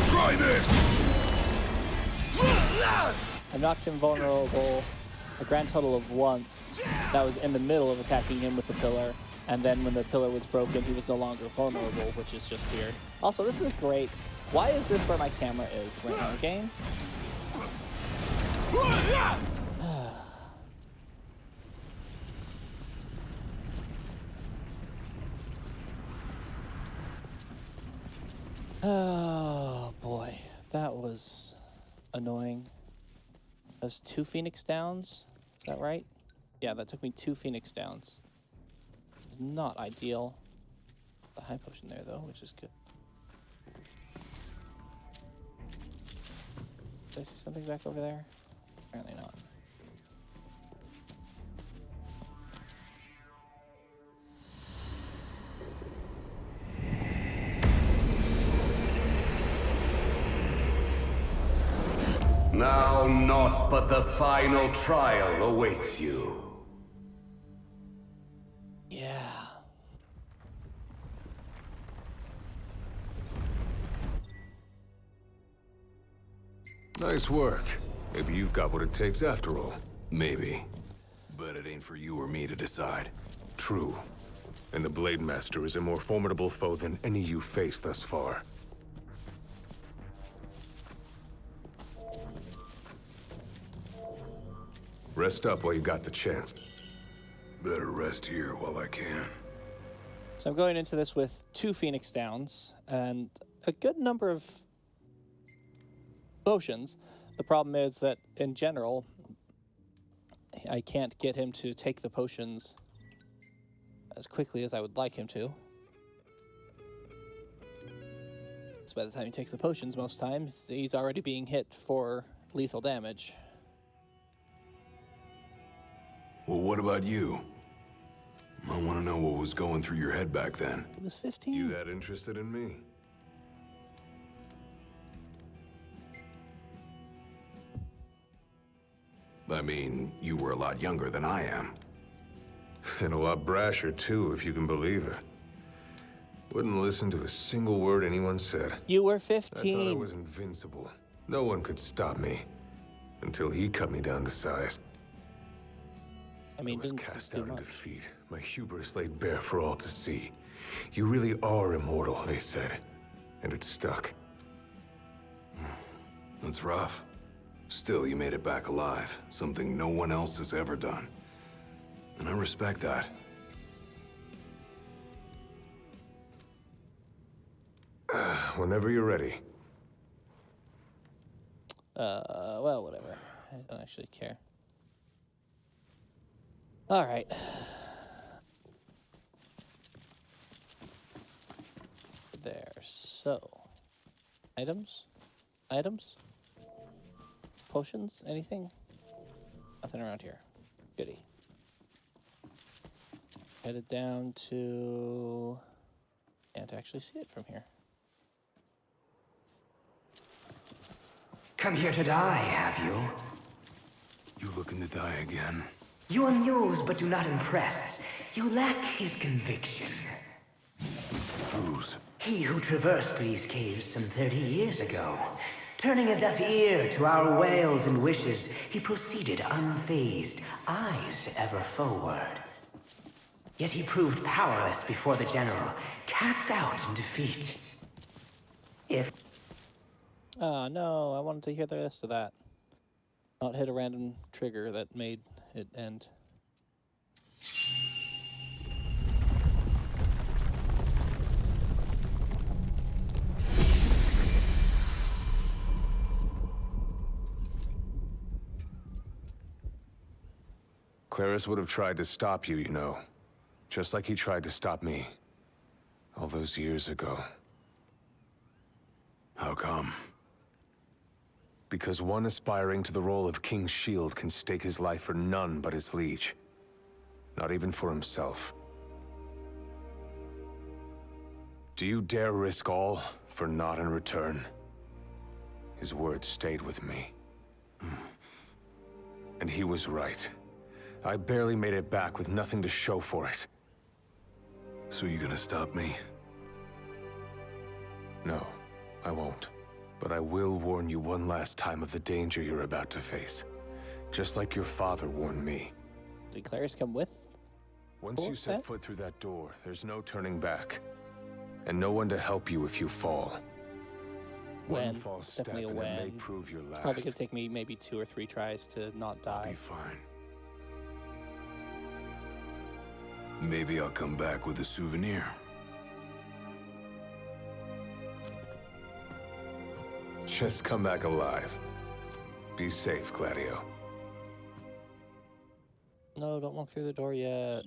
Try this! I knocked him vulnerable a grand total of once. That was in the middle of attacking him with the pillar. And then when the pillar was broken, he was no longer vulnerable, which is just weird. Also, this is great. Why is this where my camera is right now, game? Oh boy, that was annoying. That was 2 Phoenix Downs, is that right? Yeah, that took me 2 Phoenix Downs. It's not ideal. The high potion there though, which is good. Did I see something back over there? Apparently not. Now naught but the final trial awaits you. Yeah. Nice work. Maybe you've got what it takes after all. Maybe. But it ain't for you or me to decide. True. And the Blade Master is a more formidable foe than any you faced thus far. Rest up while you got the chance. Better rest here while I can. So I'm going into this with 2 Phoenix Downs and a good number of potions, The problem is that, in general, I can't get him to take the potions as quickly as I would like him to. So by the time he takes the potions, most times, he's already being hit for lethal damage. Well, what about you? I want to know what was going through your head back then. He was 15. You that interested in me? I mean, you were a lot younger than I am. And a lot brasher, too, if you can believe it. Wouldn't listen to a single word anyone said. You were I thought I 15. was invincible. No one could stop me. Until he cut me down to size. I mean, I was didn't cast do out in much. defeat. My hubris laid bare for all to see. You really are immortal, they said. And it stuck. That's rough. Still, you made it back alive. Something no one else has ever done. And I respect that. Whenever you're ready. Well, whatever. I don't actually care. All right. There. So, items? Items? Potions? Anything? Nothing around here. Goody. Headed down to... Can't actually see it from here. Come here to die, have you? You looking to die again? You amuse but do not impress. You lack his conviction. Whose? He who traversed these caves some 30 years ago. Turning a deaf ear to our wails and wishes, he proceeded unfazed, eyes ever forward. Yet he proved powerless before the general, cast out in defeat. If... Oh, no, I wanted to hear the rest of that. Not hit a random trigger that made it end. Claris would have tried to stop you, you know. Just like he tried to stop me. All those years ago. How come? Because one aspiring to the role of King's Shield can stake his life for none but his liege. Not even for himself. Do you dare risk all for naught in return? His words stayed with me. And he was right. I barely made it back with nothing to show for it. So you gonna stop me? No, I won't. But I will warn you one last time of the danger you're about to face. Just like your father warned me. Did Claris come with? Once you set foot through that door, there's no turning back. And no one to help you if you fall. When? One false It's step definitely a and it may when. prove your last. Probably could take me maybe 2 or 3 tries to not die. Be fine. Maybe I'll come back with a souvenir. Just come back alive. Be safe, Gladio. No, don't walk through the door yet.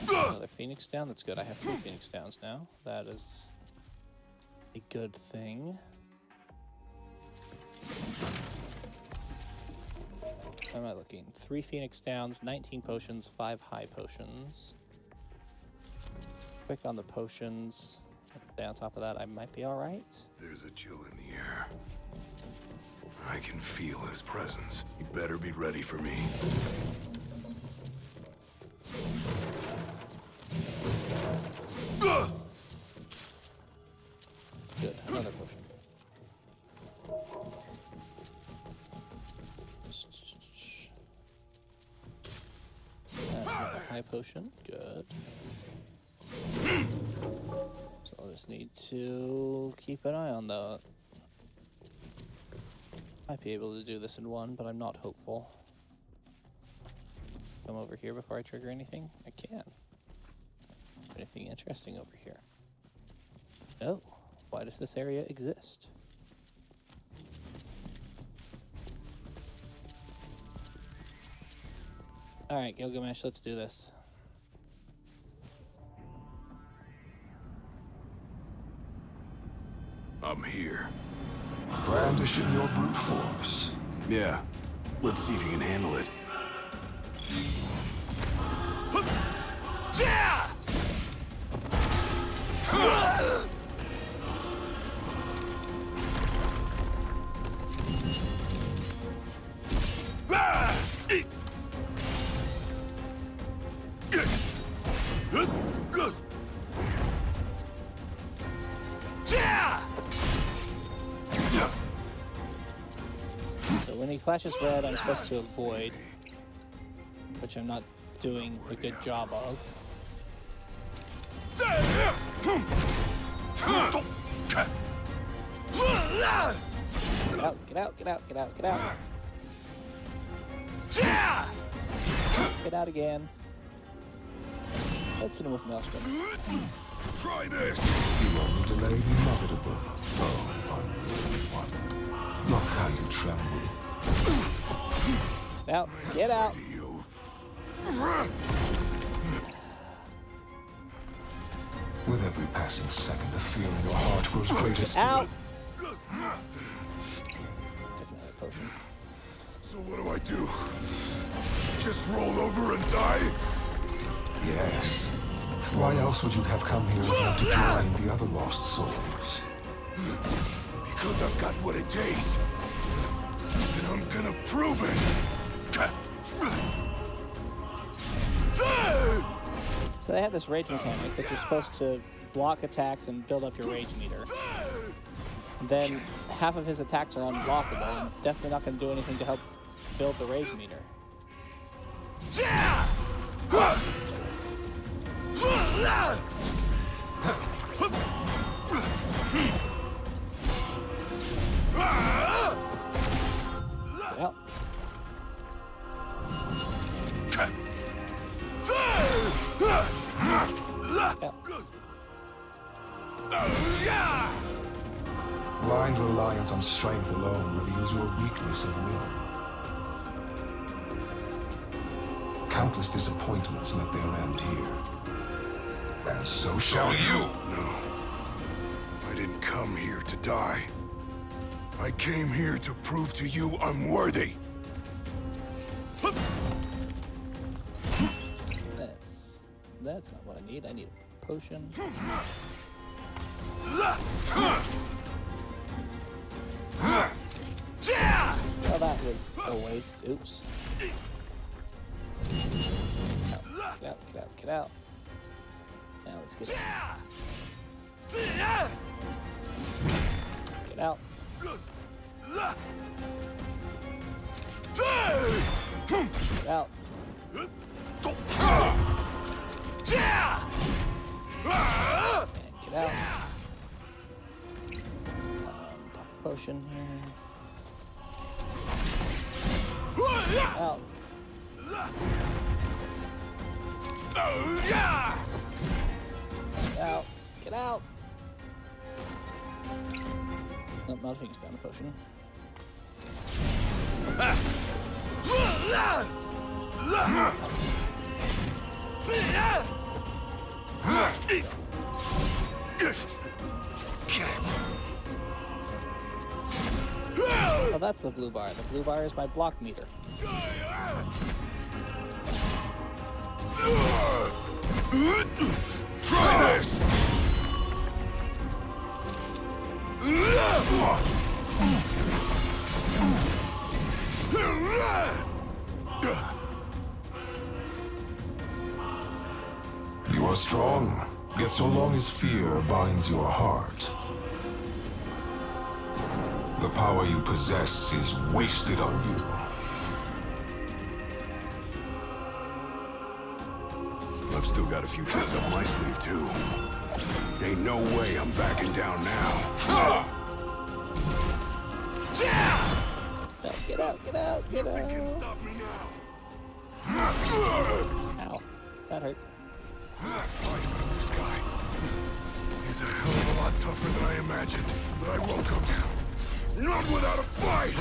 Another Phoenix down. That's good. I have 3 Phoenix downs now. That is a good thing. How am I looking? 3 Phoenix downs, 19 potions, 5 high potions. Quick on the potions. Stay on top of that. I might be all right. There's a chill in the air. I can feel his presence. You better be ready for me. Good. Another potion. Another high potion. Good. So I'll just need to keep an eye on that. Might be able to do this in one, but I'm not hopeful. Come over here before I trigger anything? I can. Anything interesting over here? No. Why does this area exist? Alright, Gilgamesh, let's do this. I'm here. Brandishing your brute force. Yeah. Let's see if you can handle it. So when he flashes red, I'm supposed to avoid, which I'm not doing a good job of. Get out, get out, get out, get out, get out. Get out again. Let's hit him with Maelstrom. Try this! You only delay the inevitable. Oh, unruly one. Look how you tremble. Get out, get out. With every passing second, the fear in your heart grows greater. Out! Take another potion. So what do? Just roll over and die? Yes. Why else would you have come here without to join the other lost souls? Because I've got what it takes. And I'm gonna prove it. So they have this rage mechanic that you're supposed to block attacks and build up your rage meter. And then half of his attacks are unblockable and definitely not going to do anything to help build the rage meter. Get out. Blind reliance on strength alone reveals your weakness of will. Countless disappointments met their end here. And so shall you! No. I didn't come here to die. I came here to prove to you I'm worthy. That's not what I need. I need a potion. Well, that was a waste. Oops. Get out, get out, get out. Now let's get out. Get out. Get out. And get out. Pop a potion here. Get out. Get out. Get out. Nope, not if he can stand a potion. Oh, that's the blue bar. The blue bar is my block meter. Try this! You are strong, yet so long as fear binds your heart, the power you possess is wasted on you. I've still got a few tricks up my sleeve, too. Ain't no way I'm backing down now. Get out, get out, get out. Nothing can stop me now. Ow. That hurt. This guy is a hell of a lot lot tougher than I imagined, but I won't go down. Not without a fight!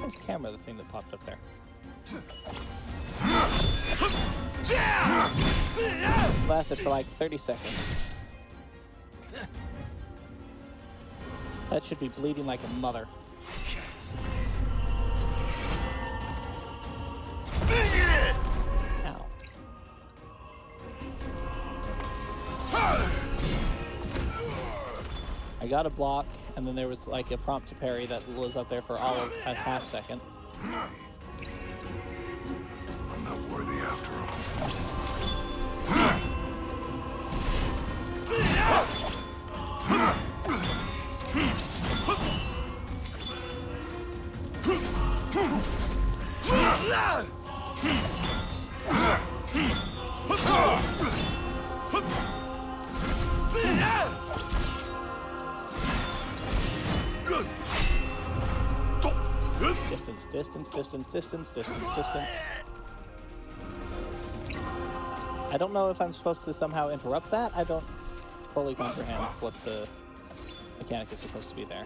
His camera, the thing that popped up there. Lasted for like 30 seconds. That should be bleeding like a mother. Ow. I got a block, and then there was like a prompt to parry that was up there for all of a half second. I'm not worthy after all. Distance, distance, distance, distance, distance, distance. I don't know if I'm supposed to somehow interrupt that. I don't fully comprehend what the mechanic is supposed to be there.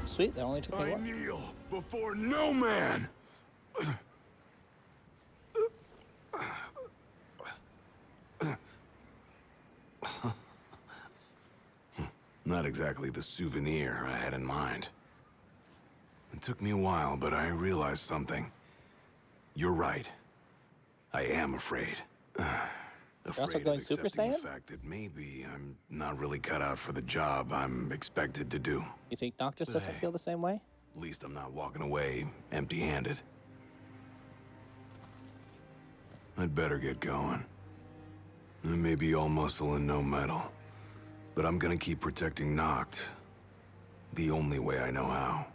Sweet, that only took me I one. kneel before no man! Not exactly the souvenir I had in mind. It took me a while, but I realized something. You're right. I am afraid. You're also going Super Saiyan? The fact that maybe I'm not really cut out for the job I'm expected to do. You think Noctis doesn't feel the same way? At least I'm not walking away empty-handed. I'd better get going. I may be all muscle and no metal, but I'm gonna keep protecting Noct the only way I know how.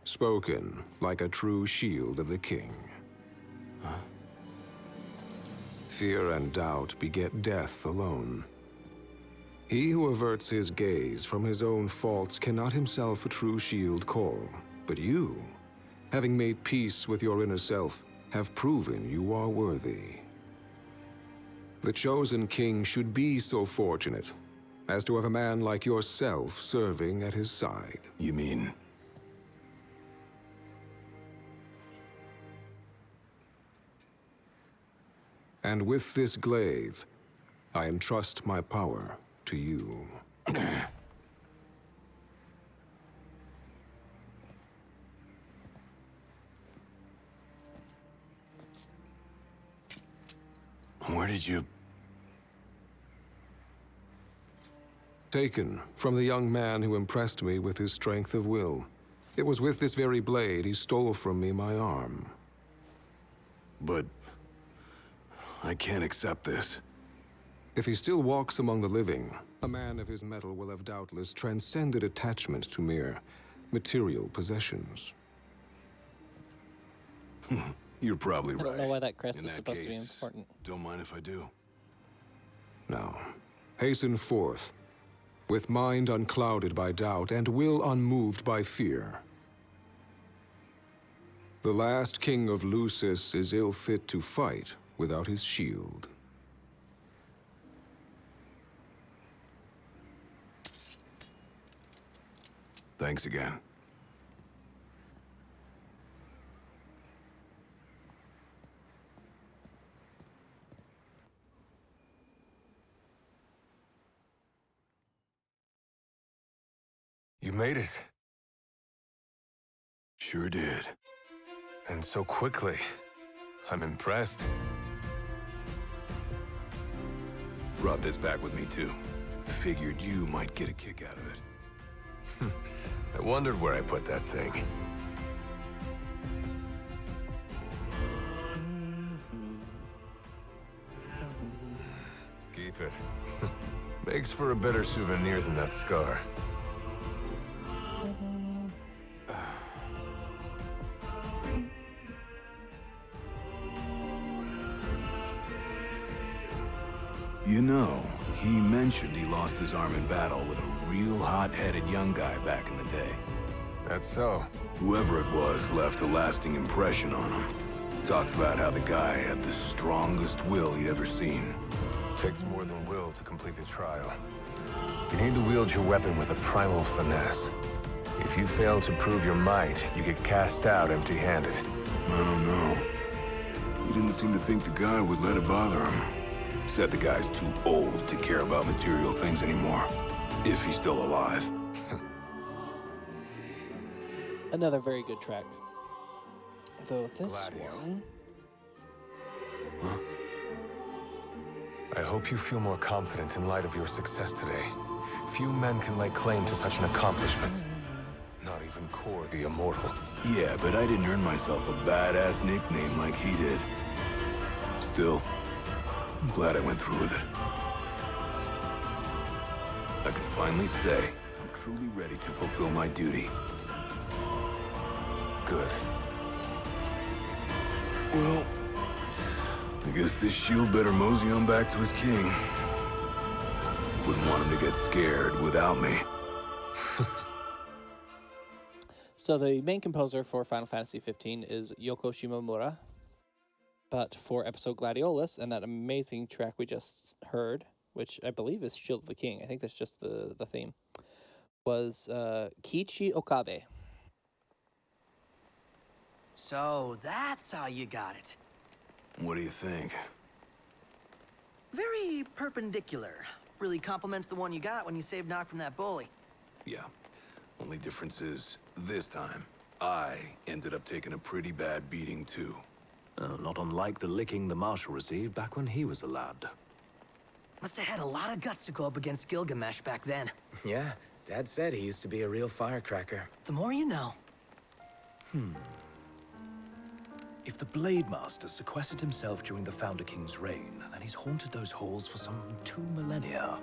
Spoken like a true shield of the king. Huh? Fear and doubt beget death alone. He who averts his gaze from his own faults cannot himself a true shield call. But you, having made peace with your inner self, have proven you are worthy. The chosen king should be so fortunate as to have a man like yourself serving at his side. You mean? And with this glaive, I entrust my power to you. Where did you... Taken from the young man who impressed me with his strength of will. It was with this very blade he stole from me my arm. But... I can't accept this. If he still walks among the living, a man of his mettle will have doubtless transcended attachment to mere material possessions. You're probably right. I don't know why that crest In is that supposed to be case, important. Don't mind if I do. Now, hasten forth, with mind unclouded by doubt and will unmoved by fear. The last king of Lucis is ill fit to fight without his shield. Thanks again. You made it. Sure did. And so quickly. I'm impressed. Brought this back with me, too. Figured you might get a kick out of it. I wondered where I put that thing. Keep it. Makes for a better souvenir than that scar. You know, he mentioned he lost his arm in battle with a real hot-headed young guy back in the day. That's so. Whoever it was left a lasting impression on him. Talked about how the guy had the strongest will he'd ever seen. Takes more than will to complete the trial. You need to wield your weapon with a primal finesse. If you fail to prove your might, you get cast out empty-handed. I don't know. He didn't seem to think the guy would let it bother him. Said the guy's too old to care about material things anymore. If he's still alive. Another very good track. Though this one... Huh? I hope you feel more confident in light of your success today. Few men can lay claim to such an accomplishment. Not even Kor the Immortal. Yeah, but I didn't earn myself a badass nickname like he did. Still, I'm glad I went through with it. I can finally say I'm truly ready to fulfill my duty. Good. Well, I guess this shield better mosey on back to his king. Wouldn't want him to get scared without me. So the main composer for Final Fantasy 15 is Yoko Shimomura. But for episode Gladiolus and that amazing track we just heard, which I believe is Shield of the King, I think that's just the theme, was Kiichi Okabe. So that's how you got it. What do you think? Very perpendicular. Really complements the one you got when you saved Nock from that bully. Yeah. Only difference is, this time, I ended up taking a pretty bad beating too. Not unlike the licking the Marshal received back when he was a lad. Must have had a lot of guts to go up against Gilgamesh back then. Yeah, Dad said he used to be a real firecracker. The more you know. If the Blade Master sequestered himself during the Founder King's reign, then he's haunted those halls for some 2 millennia.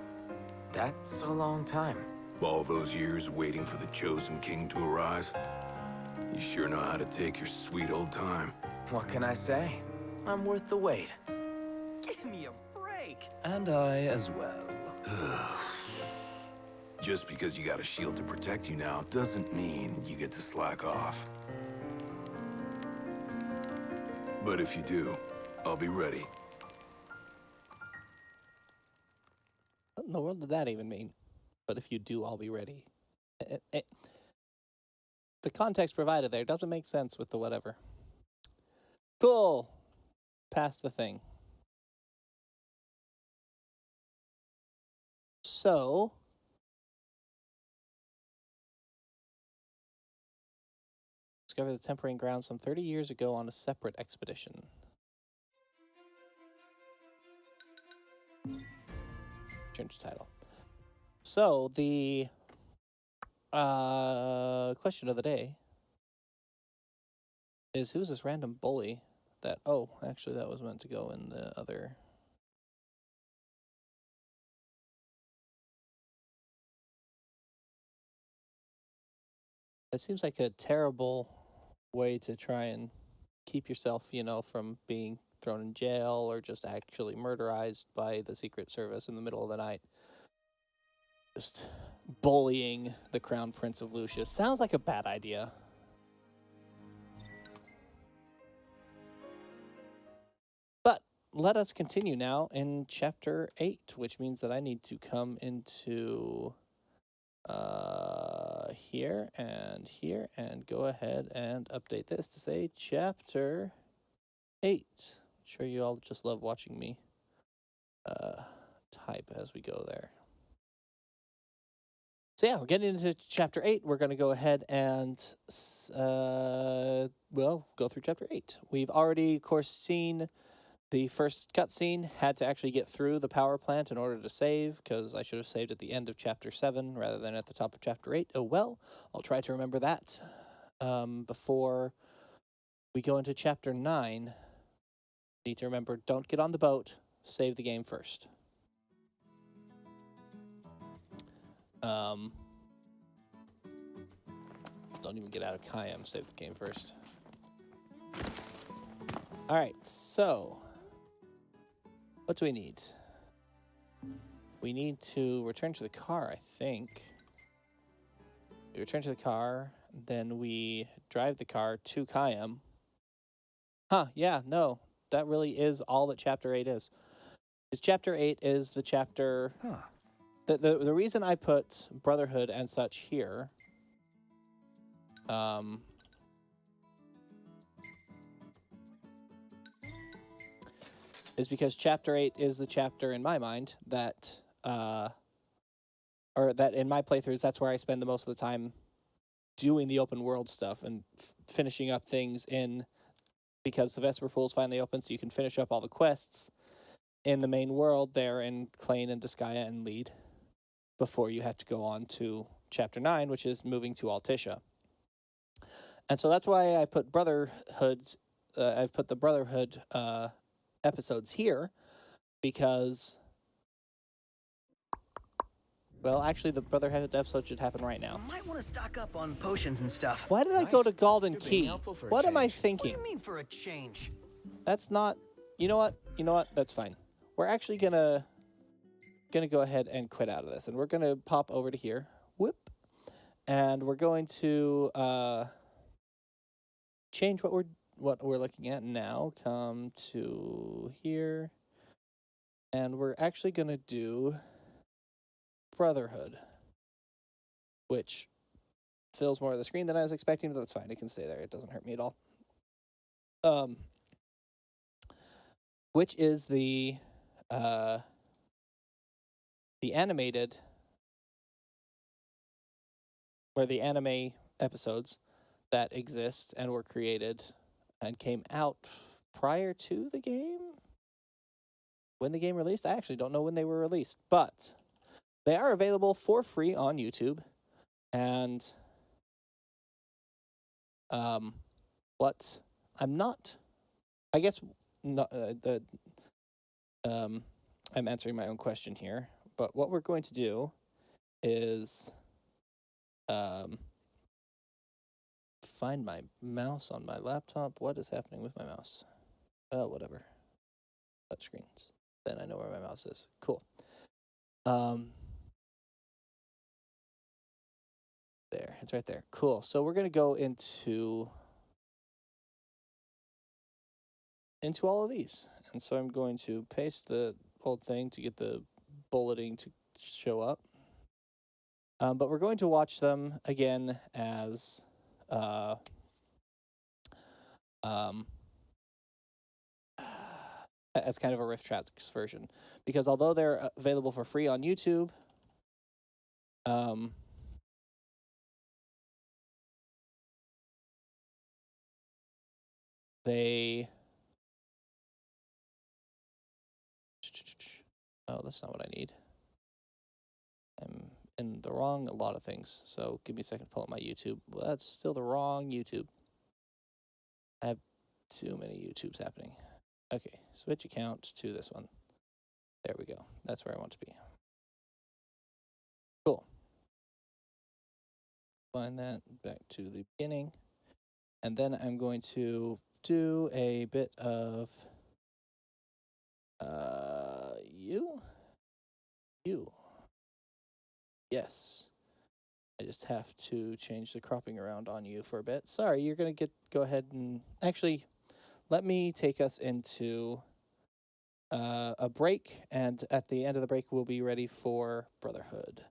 That's a long time. All those years waiting for the Chosen King to arrive. You sure know how to take your sweet old time. What can I say? I'm worth the wait. Give me a break. And I as well. Just because you got a shield to protect you now doesn't mean you get to slack off. But if you do, I'll be ready. What in the world did that even mean? But if you do, I'll be ready. The context provided there doesn't make sense with the whatever. Cool. Past the thing. So... discovered the tempering ground some 30 years ago on a separate expedition. Change title. So, the question of the day is, who's this random bully that... oh, actually, that was meant to go in the other... It seems like a terrible way to try and keep yourself, from being thrown in jail or just actually murderized by the Secret Service in the middle of the night. Just bullying the Crown Prince of Lucius. Sounds like a bad idea. But let us continue now in Chapter 8, which means that I need to come into here and go ahead and update this to say Chapter 8. I'm sure you all just love watching me type as we go there. So yeah, we're getting into Chapter 8. We're going to go ahead and, go through Chapter 8. We've already, of course, seen the first cutscene. Had to actually get through the power plant in order to save, because I should have saved at the end of Chapter 7 rather than at the top of Chapter 8. Oh well, I'll try to remember that before we go into Chapter 9. Need to remember, don't get on the boat, save the game first. Don't even get out of Kayam, save the game first. Alright, so what do we need? We need to return to the car, I think. We return to the car, then we drive the car to Kayam. No, that really is all that Chapter 8 is. Chapter 8 is the chapter... The reason I put Brotherhood and such here... is because Chapter 8 is the chapter in my mind that... or that in my playthroughs, that's where I spend the most of the time doing the open world stuff and finishing up things in... Because the Vesper Pool's finally open, so you can finish up all the quests in the main world there in Clane and Disgaea and Lead before you have to go on to Chapter 9, which is moving to Altissia. And so that's why I put I've put the Brotherhood episodes here, because... Well, actually, the Brotherhood episode should happen right now. Might want to stock up on potions and stuff. Why did I go to Golden Key? What am I What thinking? do you mean for a change? That's not... You know what? That's fine. We're actually gonna go ahead and quit out of this, and we're gonna pop over to here. Whoop. And we're going to change what we're looking at now. Come to here. And we're actually gonna do Brotherhood, which fills more of the screen than I was expecting, but that's fine. It can stay there. It doesn't hurt me at all. Which is the animated, or the anime episodes that exist and were created and came out prior to the game? When the game released? I actually don't know when they were released, but they are available for free on YouTube. And what I'm not, I guess, not, I'm answering my own question here, but what we're going to do is find my mouse on my laptop. What is happening with my mouse? Oh, whatever. Touch screens. Then I know where my mouse is. Cool. There, it's right there. Cool. So we're gonna go into all of these, and so I'm going to paste the old thing to get the bulleting to show up. But we're going to watch them again as kind of a Rift Tracks version, because although they're available for free on YouTube, oh, that's not what I need. I'm in the wrong a lot of things, so give me a second to pull up my YouTube. Well, that's still the wrong YouTube. I have too many YouTubes happening. Okay, switch account to this one. There we go. That's where I want to be. Cool. Find that back to the beginning. And then I'm going to do a bit of you. Yes. I just have to change the cropping around on you for a bit. Sorry, you're going to go ahead and actually let me take us into a break, and at the end of the break we'll be ready for Brotherhood.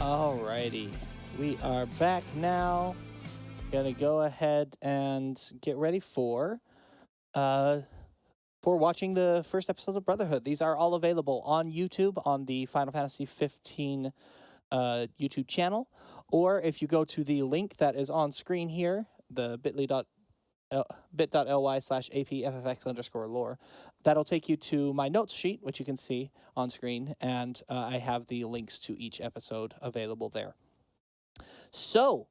Alrighty, we are back now. Gonna go ahead and get ready for watching the first episodes of Brotherhood. These are all available on YouTube on the Final Fantasy 15 YouTube channel, or if you go to the link that is on screen here, the bit.ly/APFFX_lore. That'll take you to my notes sheet, which you can see on screen, and I have the links to each episode available there. So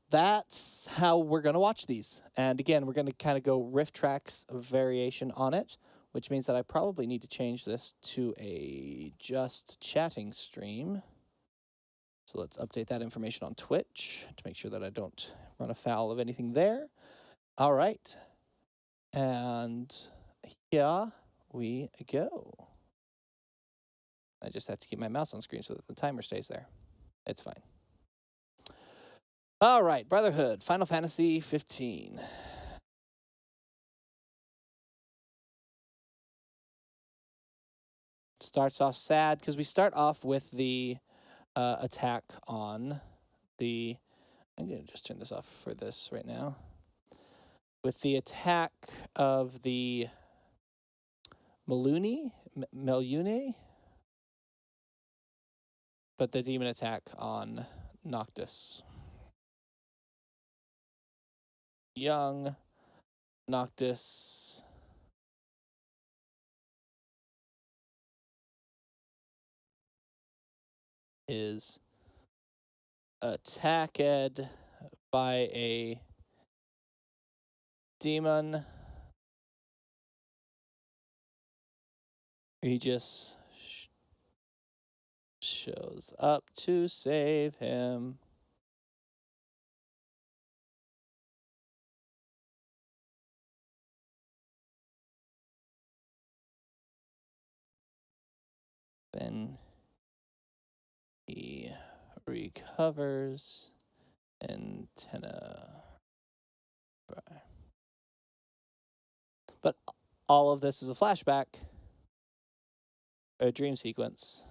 that's how we're going to watch these. And again, we're going to kind of go riff tracks variation on it, which means that I probably need to change this to a just chatting stream. So let's update that information on Twitch to make sure that I don't run afoul of anything there. All right. And here we go. I just have to keep my mouse on screen so that the timer stays there. It's fine. All right, Brotherhood, Final Fantasy 15. Starts off sad because we start off with the attack on the... I'm going to just turn this off for this right now. With the attack of the Melune, but the demon attack on Noctis. young Noctis is attacked by a demon. He just shows up to save him. Then he recovers antenna. But all of this is a flashback, a dream sequence.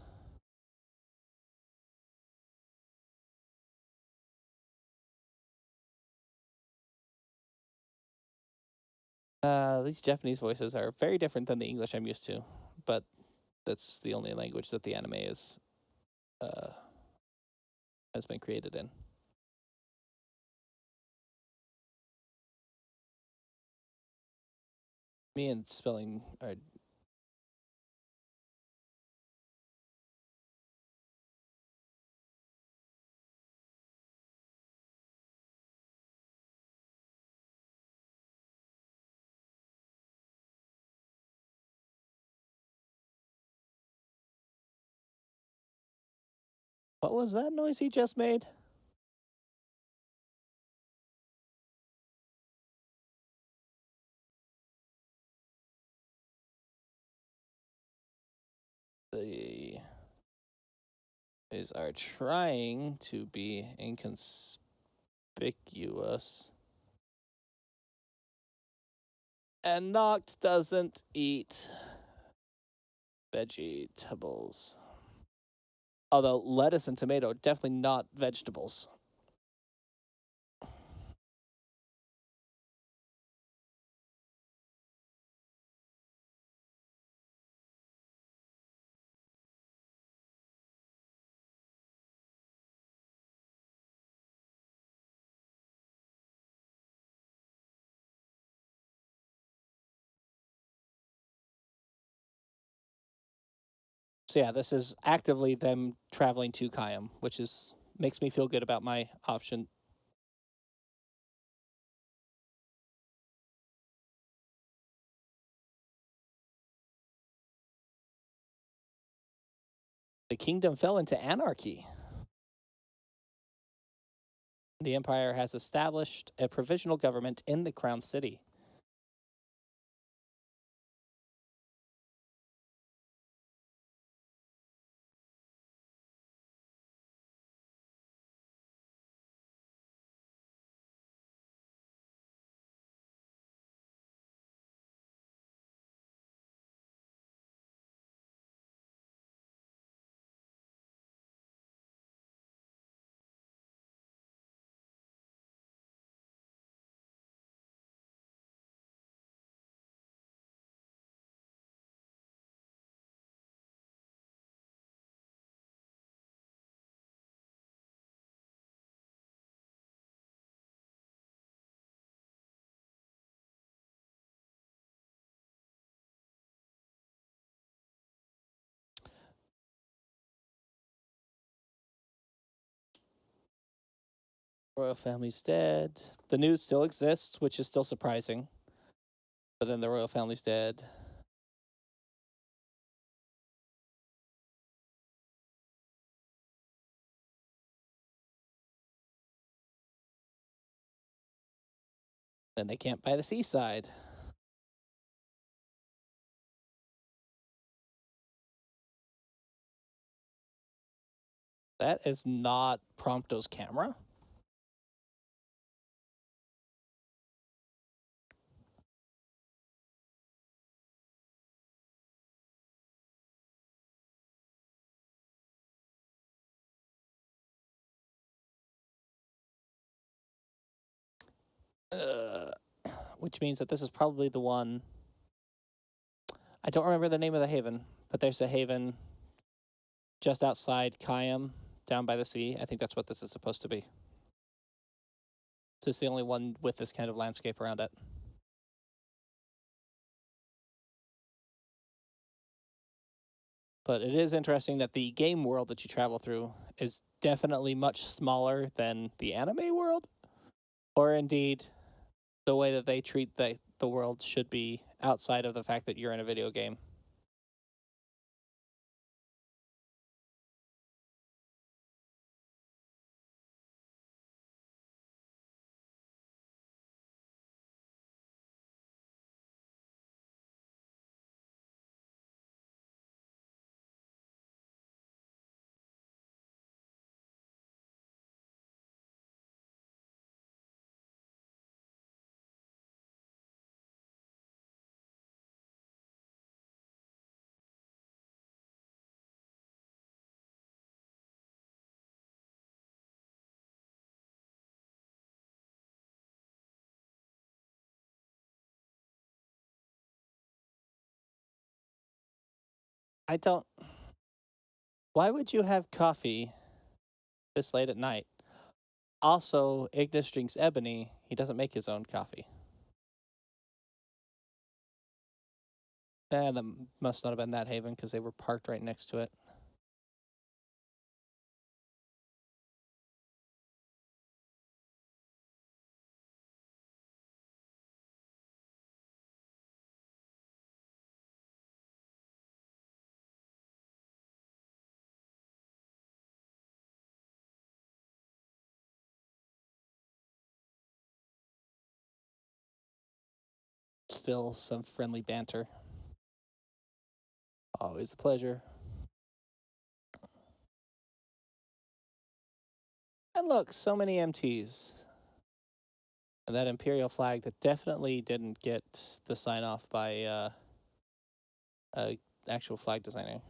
These Japanese voices are very different than the English I'm used to, but that's the only language that the anime has been created in. Me and spelling are... What was that noise he just made? They are trying to be inconspicuous. And Noct doesn't eat vegetables. Although lettuce and tomato are definitely not vegetables. So yeah, this is actively them traveling to Kayam, which makes me feel good about my option. The kingdom fell into anarchy. The Empire has established a provisional government in the Crown City. Royal family's dead. The news still exists, which is still surprising. But then the royal family's dead. Then they camp by the seaside. That is not Prompto's camera. Which means that this is probably the one. I don't remember the name of the haven, but there's a haven just outside Kayam, down by the sea. I think that's what this is supposed to be. It's the only one with this kind of landscape around it. But it is interesting that the game world that you travel through is definitely much smaller than the anime world. Or indeed, the way that they treat the world should be outside of the fact that you're in a video game. I don't... Why would you have coffee this late at night? Also, Ignis drinks ebony. He doesn't make his own coffee. That must not have been that Haven, because they were parked right next to it. Still some friendly banter. Always a pleasure. And look, so many MTs. And that Imperial flag that definitely didn't get the sign-off by a actual flag designer.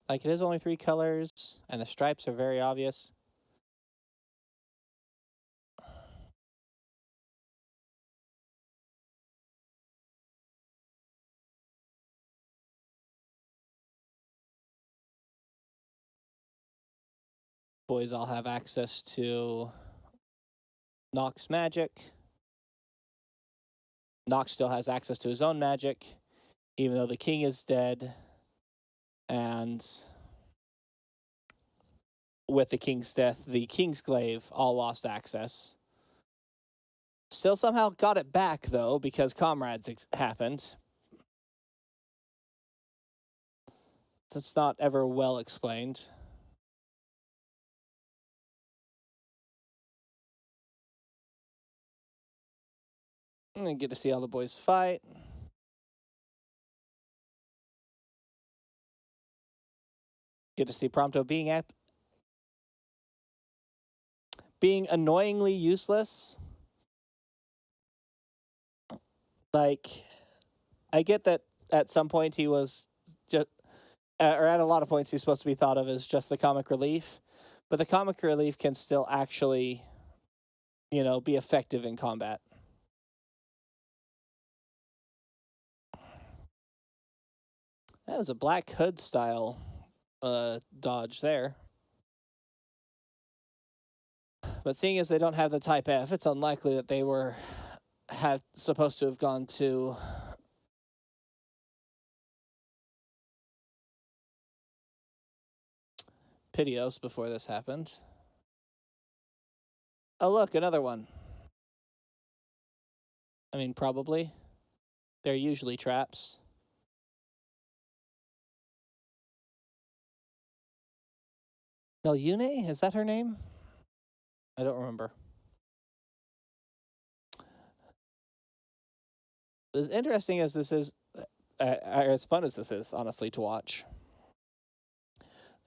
Like, it is only 3 colors, and the stripes are very obvious. Boys all have access to Nox magic. Nox still has access to his own magic, even though the king is dead. And with the king's death, the Kingsglaive all lost access. Still somehow got it back, though, because comrades happened. It's not ever well explained. And get to see all the boys fight. Get to see Prompto being annoyingly useless. Like, I get that at some point he was just, or at a lot of points he's supposed to be thought of as just the comic relief, but the comic relief can still actually, you know, be effective in combat. That was a Black Hood style dodge there. But seeing as they don't have the Type F, it's unlikely that they were supposed to have gone to Pitios before this happened. Oh, look, another one. I mean, probably. They're usually traps. Melyune? Is that her name? I don't remember. As interesting as this is, as fun as this is, honestly, to watch,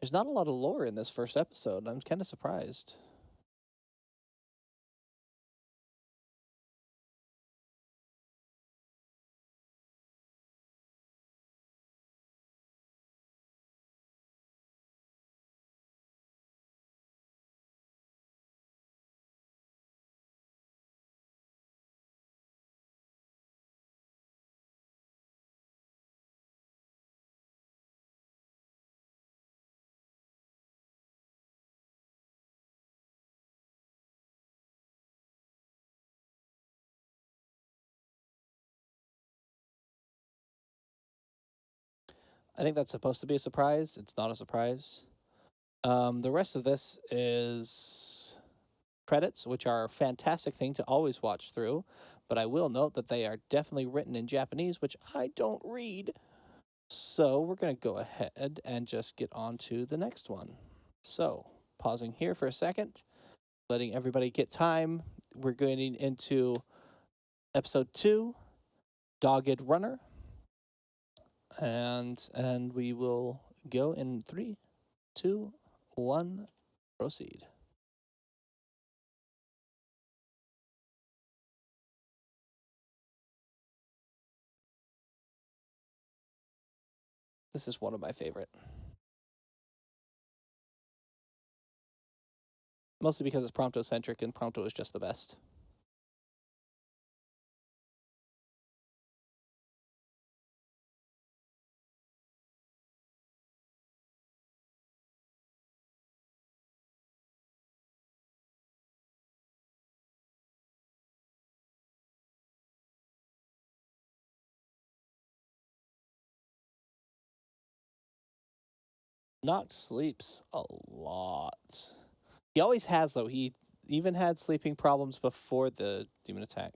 there's not a lot of lore in this first episode. I'm kind of surprised. I think that's supposed to be a surprise. It's not a surprise. The rest of this is credits, which are a fantastic thing to always watch through, but I will note that they are definitely written in Japanese, which I don't read. So we're going to go ahead and just get on to the next one. So, pausing here for a second, letting everybody get time. We're going into episode 2, Dogged Runner. And we will go in 3, 2, 1, proceed. This is one of my favorite. Mostly because it's Prompto-centric, and Prompto is just the best. Noct sleeps a lot. He always has, though. He even had sleeping problems before the demon attack.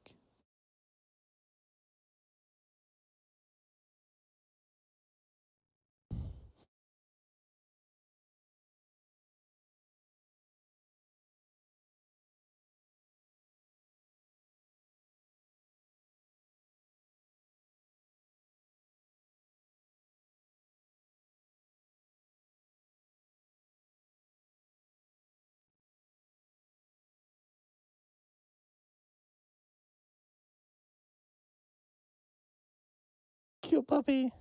Cute puppy.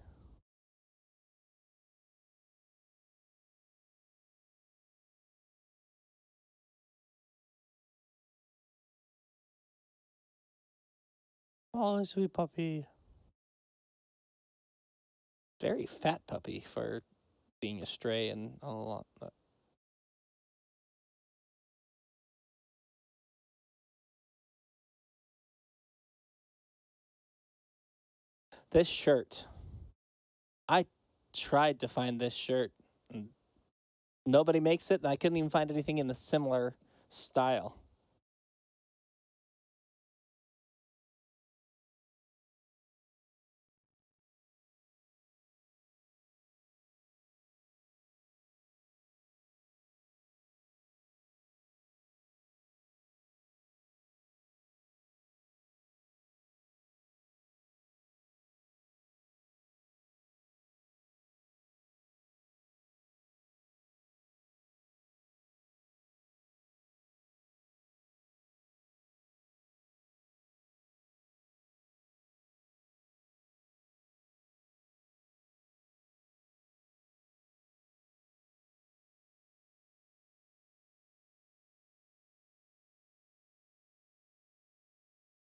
Oh, sweet puppy. Very fat puppy for being a stray and a lot. This shirt. I tried to find this shirt. And nobody makes it, and I couldn't even find anything in the similar style.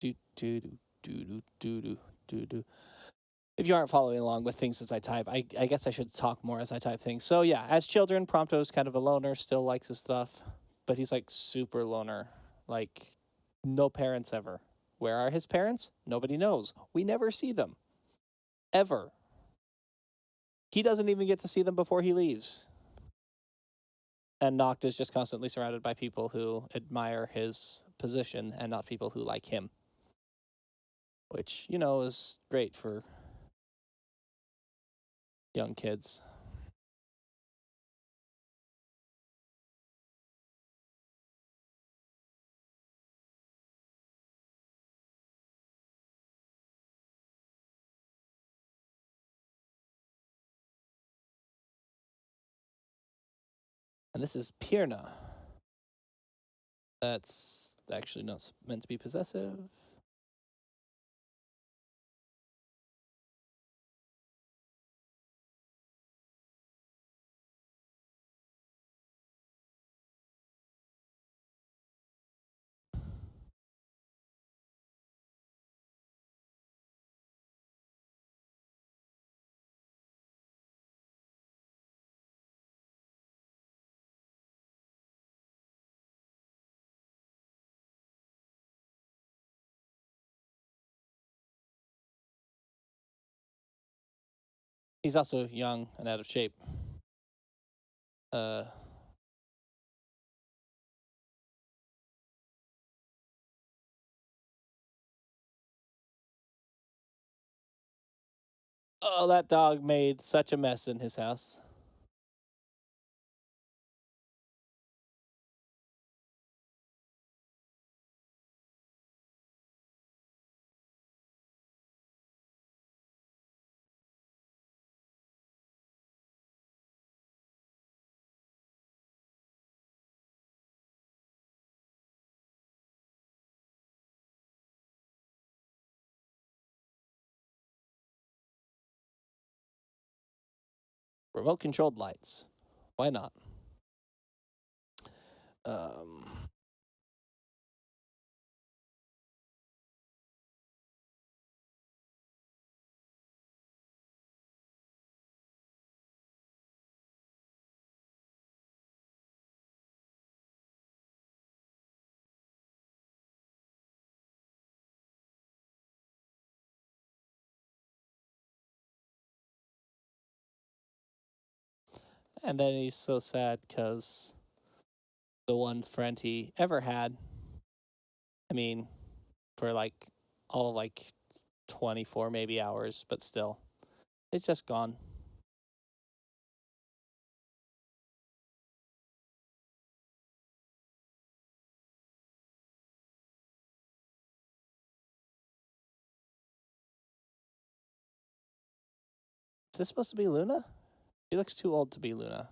Do do do do do do do do. If you aren't following along with things as I type, I guess I should talk more as I type things. So yeah, as children, Prompto's kind of a loner, still likes his stuff, but he's like super loner. Like, no parents ever. Where are his parents? Nobody knows. We never see them. Ever. He doesn't even get to see them before he leaves. And Noct is just constantly surrounded by people who admire his position and not people who like him. Which, you know, is great for young kids. And this is Pirna. That's actually not meant to be possessive. He's also young and out of shape. Oh, that dog made such a mess in his house. Remote-controlled lights. Why not? And then he's so sad because the one friend he ever had, I mean, for like all of like 24 maybe hours, but still, it's just gone. Is this supposed to be Luna? She looks too old to be Luna.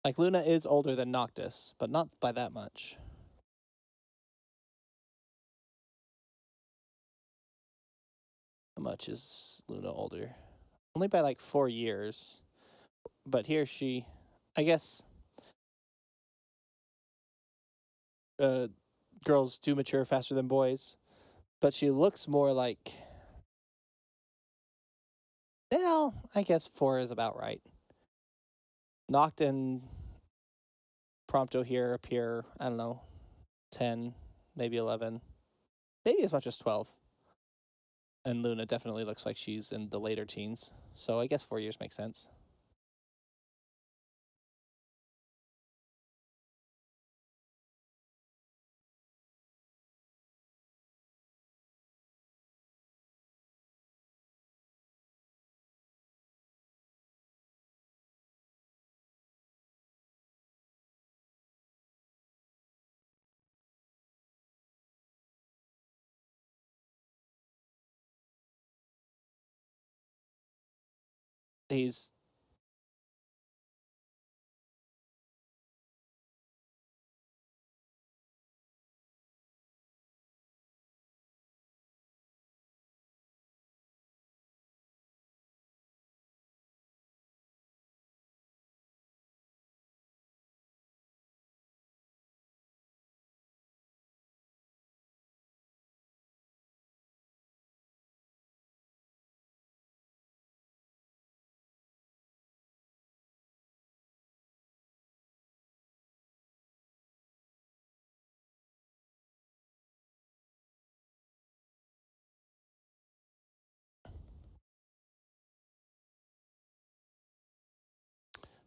Like, Luna is older than Noctis, but not by that much. How much is Luna older? Only by like 4 years. But here she, I guess, girls do mature faster than boys. But she looks more like, well, I guess 4 is about right. Noct and Prompto here appear, I don't know, 10, maybe 11, maybe as much as 12. And Luna definitely looks like she's in the later teens. So I guess 4 years makes sense. He's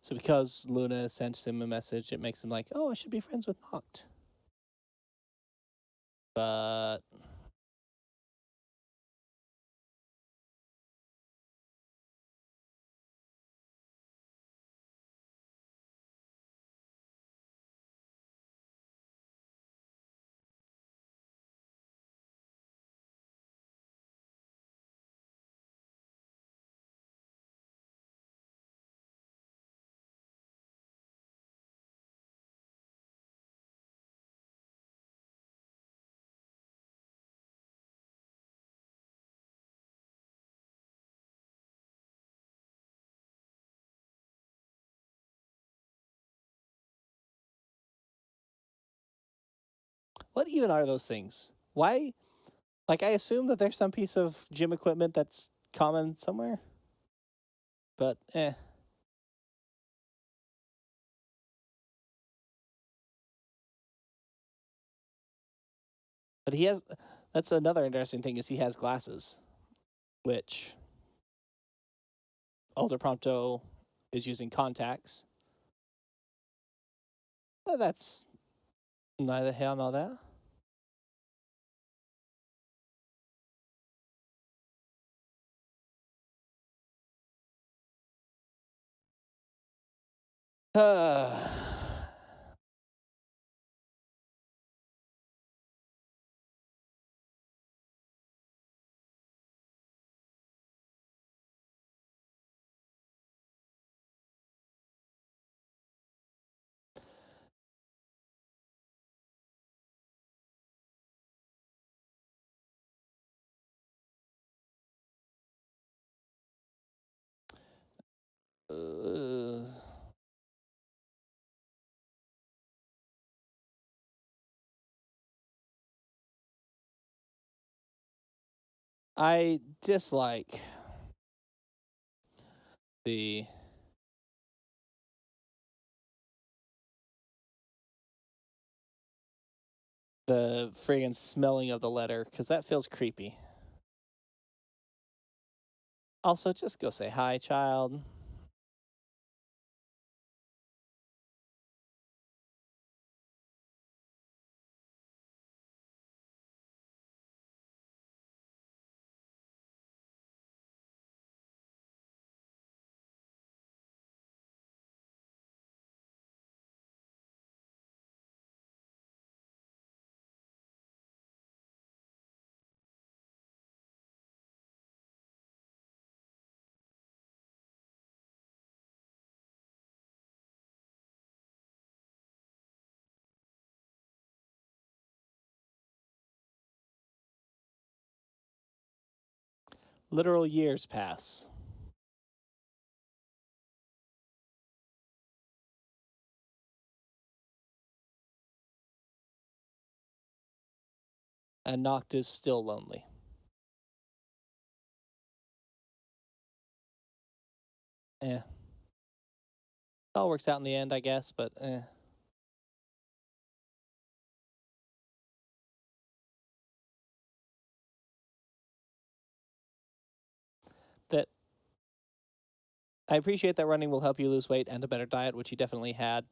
so because Luna sent him a message, it makes him like, oh, I should be friends with Noct. But what even are those things? Why? Like, I assume that there's some piece of gym equipment that's common somewhere. But, But he has, that's another interesting thing, is he has glasses. Which, Older Prompto is using contacts. Well, that's neither here nor there. I dislike the friggin' smelling of the letter, because that feels creepy. Also, just go say hi, child. Literal years pass. And Noct is still lonely. It all works out in the end, I guess, but That I appreciate that running will help you lose weight and a better diet, which he definitely had.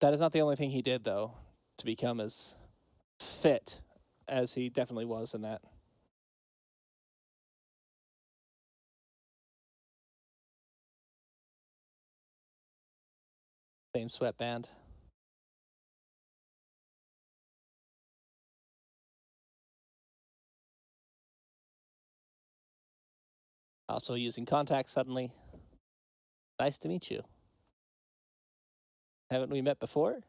That is not the only thing he did, though, to become as fit as he definitely was in that. Same sweatband. Also using contacts suddenly. Nice to meet you. Haven't we met before?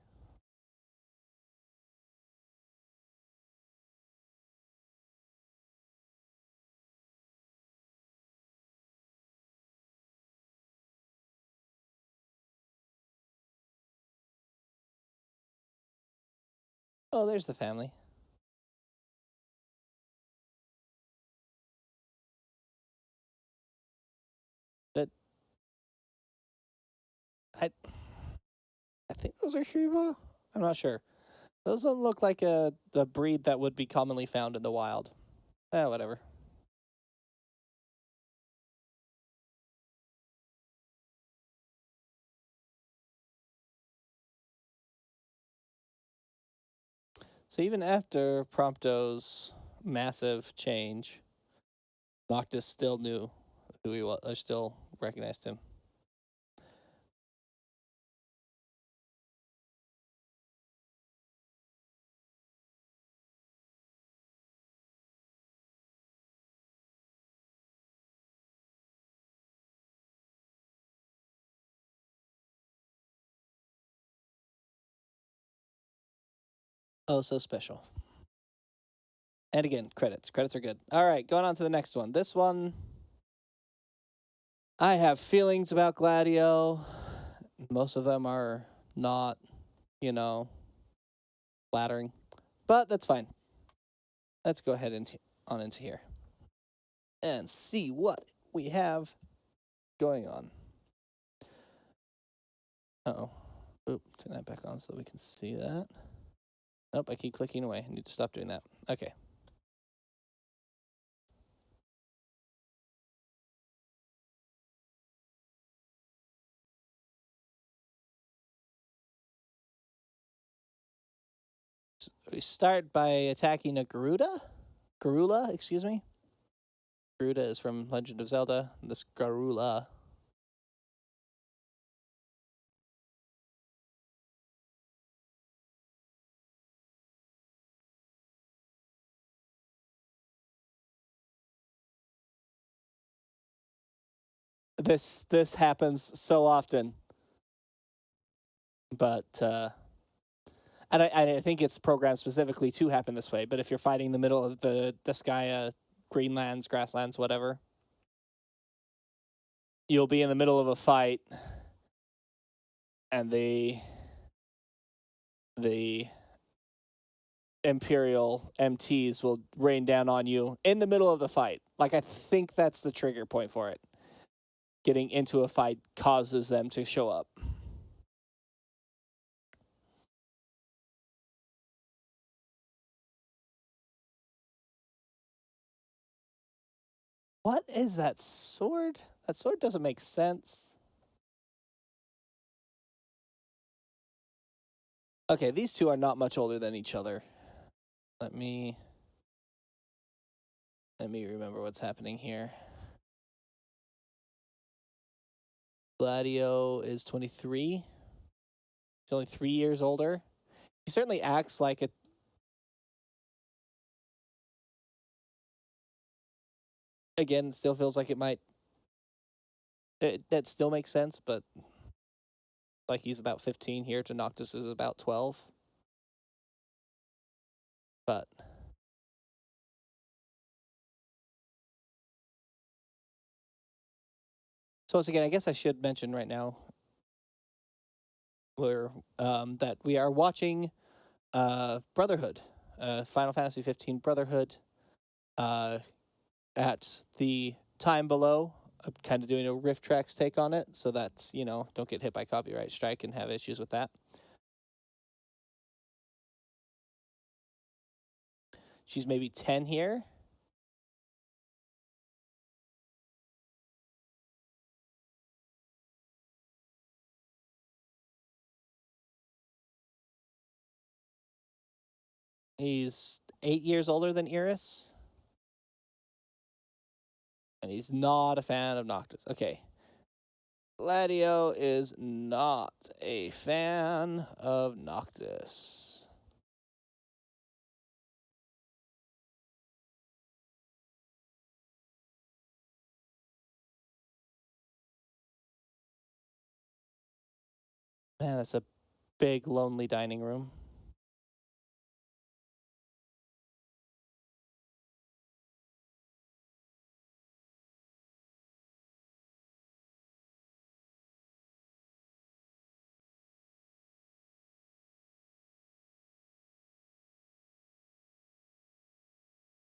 Oh, there's the family. That I think those are Shiva. I'm not sure. Those don't look like the breed that would be commonly found in the wild. Whatever. So even after Prompto's massive change, Noctis still knew who he was, or still recognized him. Oh, so special. And again, credits. Credits are good. All right, going on to the next one. This one, I have feelings about Gladio. Most of them are not, flattering. But that's fine. Let's go ahead on into here and see what we have going on. Uh-oh. Oop, turn that back on so we can see that. Nope, I keep clicking away. I need to stop doing that. Okay. we start by attacking a Garula, excuse me. Garuda is from Legend of Zelda. This Garula. This happens so often. But and I think it's programmed specifically to happen this way. But if you're fighting in the middle of the Disgaea, Greenlands, Grasslands, whatever, you'll be in the middle of a fight, and the Imperial MTs will rain down on you in the middle of the fight. Like, I think that's the trigger point for it. Getting into a fight causes them to show up. What is that sword? That sword doesn't make sense. Okay, these two are not much older than each other. Let me remember what's happening here. Gladio is 23. He's only 3 years older. He certainly acts like a... Again, it still feels like it might... that still makes sense, but... Like, he's about 15 here to Noctis is about 12. But... So once again, I guess I should mention right now that we are watching Brotherhood, Final Fantasy 15 Brotherhood, at the time below. I'm kind of doing a Rift Tracks take on it, so that's, you know, don't get hit by copyright strike and have issues with that. She's maybe 10 here. He's 8 years older than Iris. And he's not a fan of Noctis. Okay. Gladio is not a fan of Noctis. Man, that's a big, lonely dining room.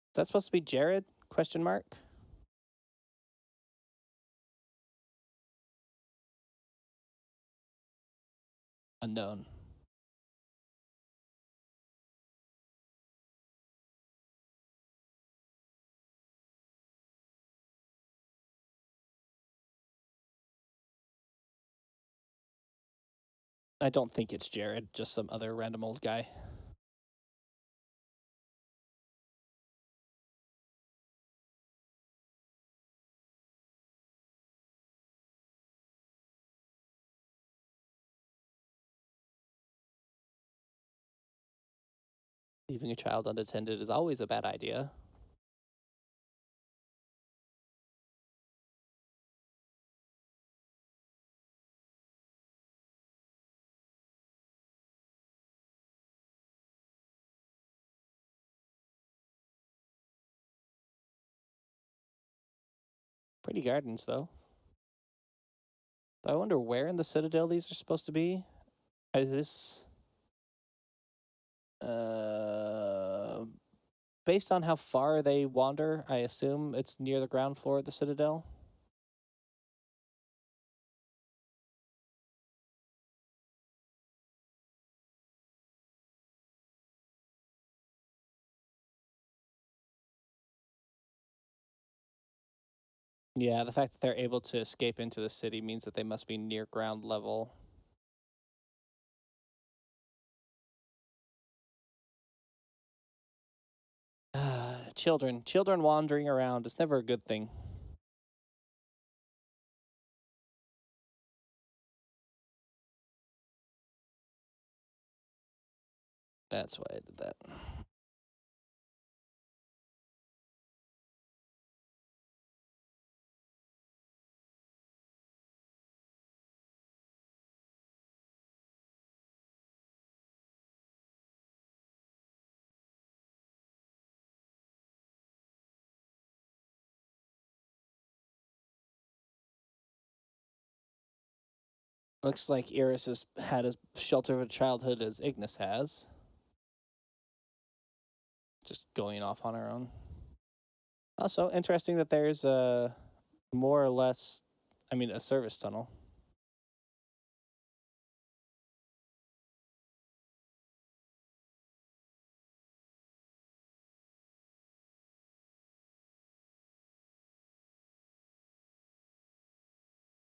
Is that supposed to be Jared? Question mark. Unknown. I don't think it's Jared, just some other random old guy. Leaving a child unattended is always a bad idea. Pretty gardens, though. I wonder where in the Citadel these are supposed to be. Is this... based on how far they wander, I assume it's near the ground floor of the Citadel. Yeah, the fact that they're able to escape into the city means that they must be near ground level. children. Children wandering around is never a good thing. That's why I did that. Looks like Iris has had as shelter of a childhood as Ignis has. Just going off on her own. Also, interesting that there's a more or less, a service tunnel.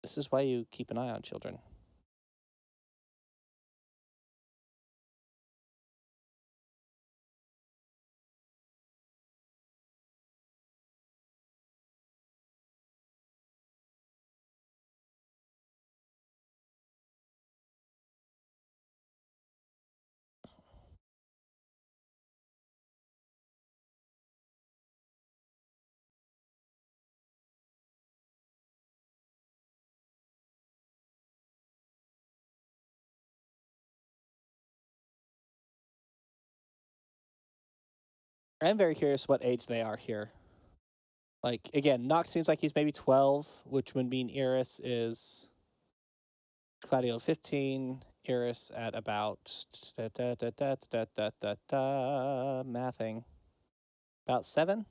This is why you keep an eye on children. I'm very curious what age they are here. Like, again, Noct seems like he's maybe 12, which would mean Iris is Gladiolus 15, Iris at about mathing. About 7?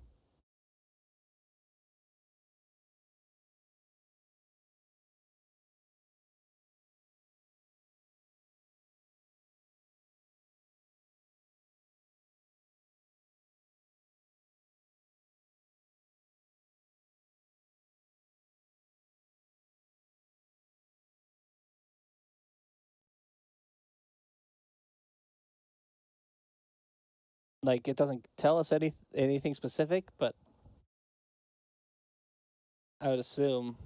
Like, it doesn't tell us anything specific, but I would assume.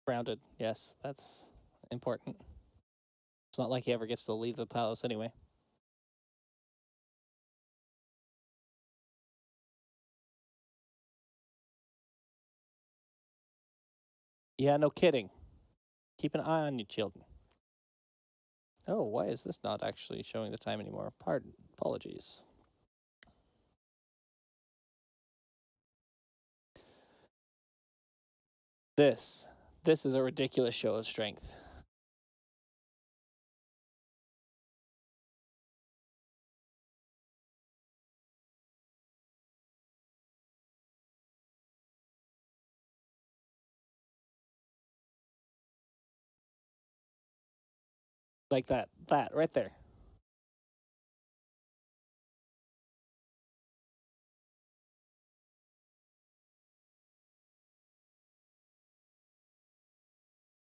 Grounded, yes, that's important. It's not like he ever gets to leave the palace anyway. Yeah, no kidding. Keep an eye on you, children. Oh, why is this not actually showing the time anymore? Apologies. This is a ridiculous show of strength. Like that right there.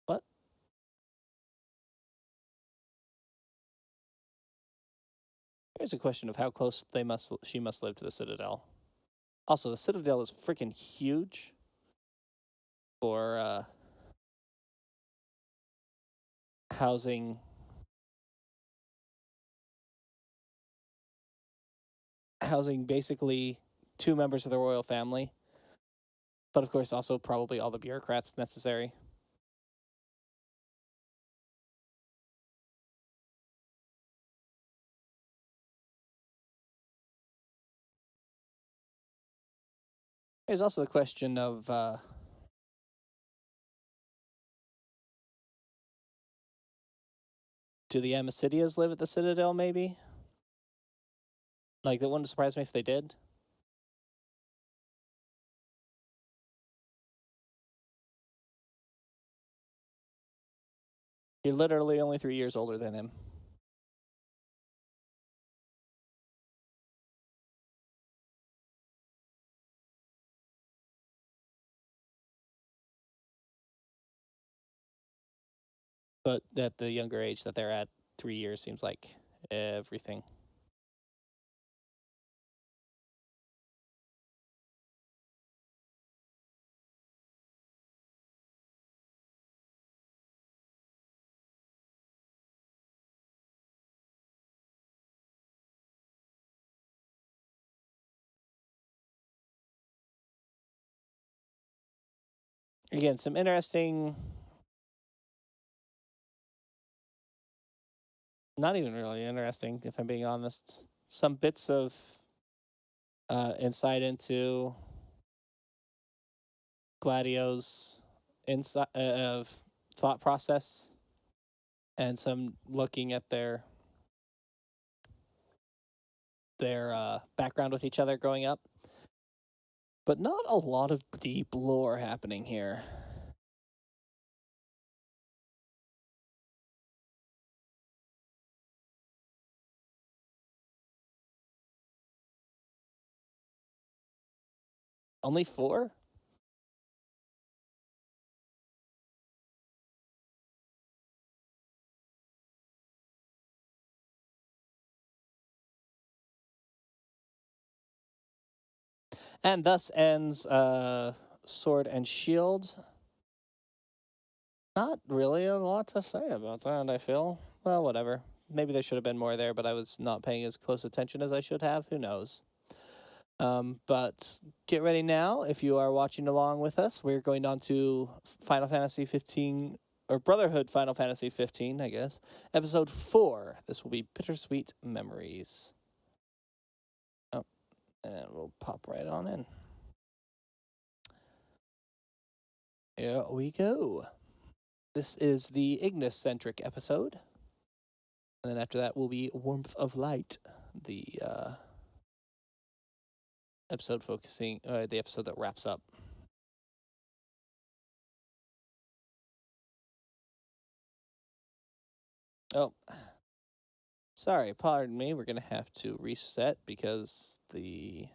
What? Here's a question of how close she must live to the Citadel. Also, the Citadel is freaking huge for housing basically 2 members of the royal family, but of course also probably all the bureaucrats necessary. There's also the question of do the Amicidias live at the Citadel, maybe? Like, that wouldn't surprise me if they did. You're literally only 3 years older than him. But at the younger age that they're at, 3 years seems like everything. Again, some interesting... Not even really interesting, if I'm being honest. Some bits of insight into Gladio's of thought process, and some looking at their background with each other growing up. But not a lot of deep lore happening here. Only 4? And thus ends Sword and Shield. Not really a lot to say about that, I feel. Well, whatever. Maybe there should have been more there, but I was not paying as close attention as I should have. Who knows? But get ready now. If you are watching along with us, we're going on to Final Fantasy 15, or Brotherhood Final Fantasy 15, I guess. Episode 4. This will be Bittersweet Memories. Oh, and we'll pop right on in. Here we go. This is the Ignis-centric episode. And then after that will be Warmth of Light, the episode focusing, the episode that wraps up. Oh, sorry, pardon me. We're going to have to reset because the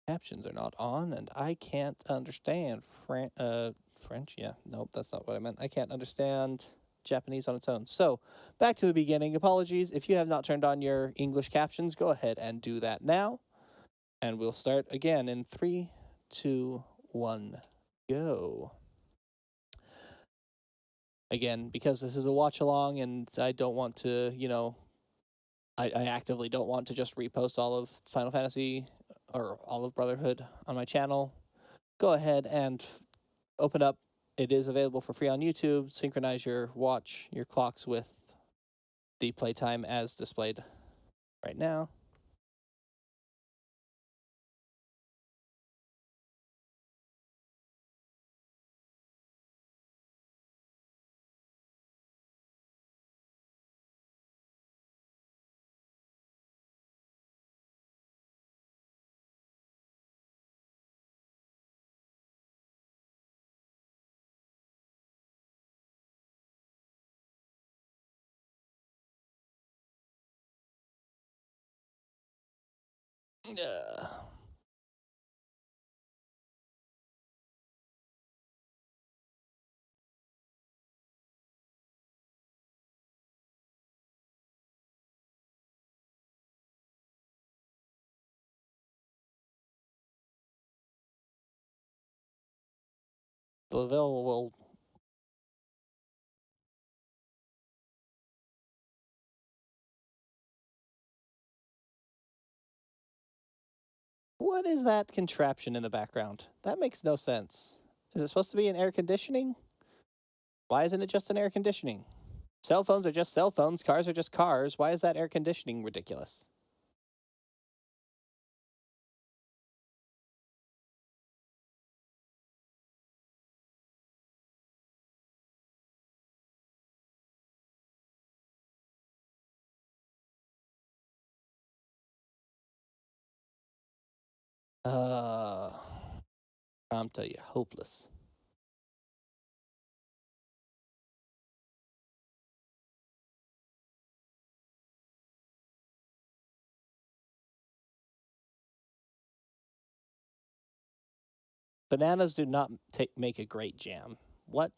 captions are not on, and I can't understand French. Yeah, nope, that's not what I meant. I can't understand Japanese on its own. So, back to the beginning. Apologies. If you have not turned on your English captions, go ahead and do that now. And we'll start again in 3, 2, 1, go. Again, because this is a watch along and I don't want to, I actively don't want to just repost all of Final Fantasy or all of Brotherhood on my channel. Go ahead and open up. It is available for free on YouTube. Synchronize your watch, your clocks with the playtime as displayed right now. Lavelle will... What is that contraption in the background? That makes no sense. Is it supposed to be an air conditioning? Why isn't it just an air conditioning? Cell phones are just cell phones. Cars are just cars. Why is that air conditioning ridiculous? Prompto, you're hopeless. Bananas do not make a great jam. What?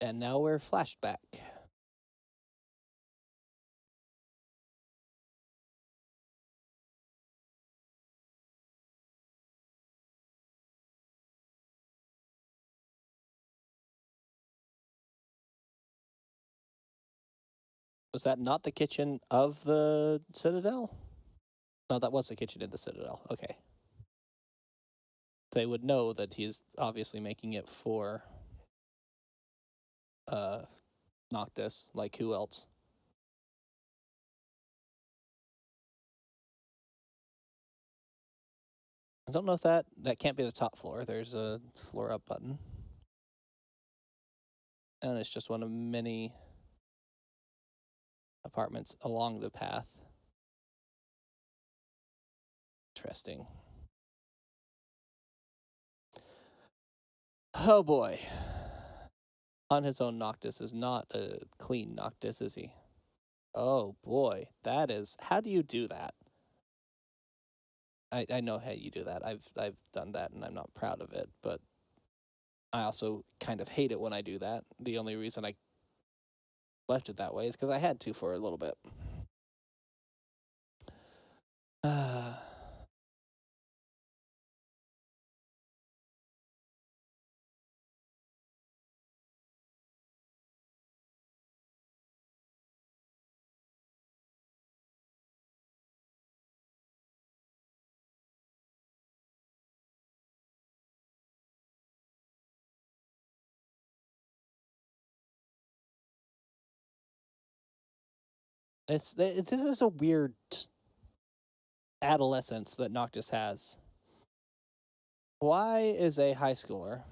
And now we're flashed back. Was that not the kitchen of the Citadel? No, that was the kitchen in the Citadel. Okay. They would know that he's obviously making it for Noctis. Like, who else? I don't know if that can't be the top floor. There's a floor up button. And it's just one of many apartments along the path. Interesting. Oh boy. On his own, Noctis is not a clean Noctis, is he? Oh boy, that is. How do you do that? I know how you do that. I've done that, and I'm not proud of it. But I also kind of hate it when I do that. The only reason I left it that way is because I had to for a little bit. This is a weird adolescence that Noctis has. Why is a high schooler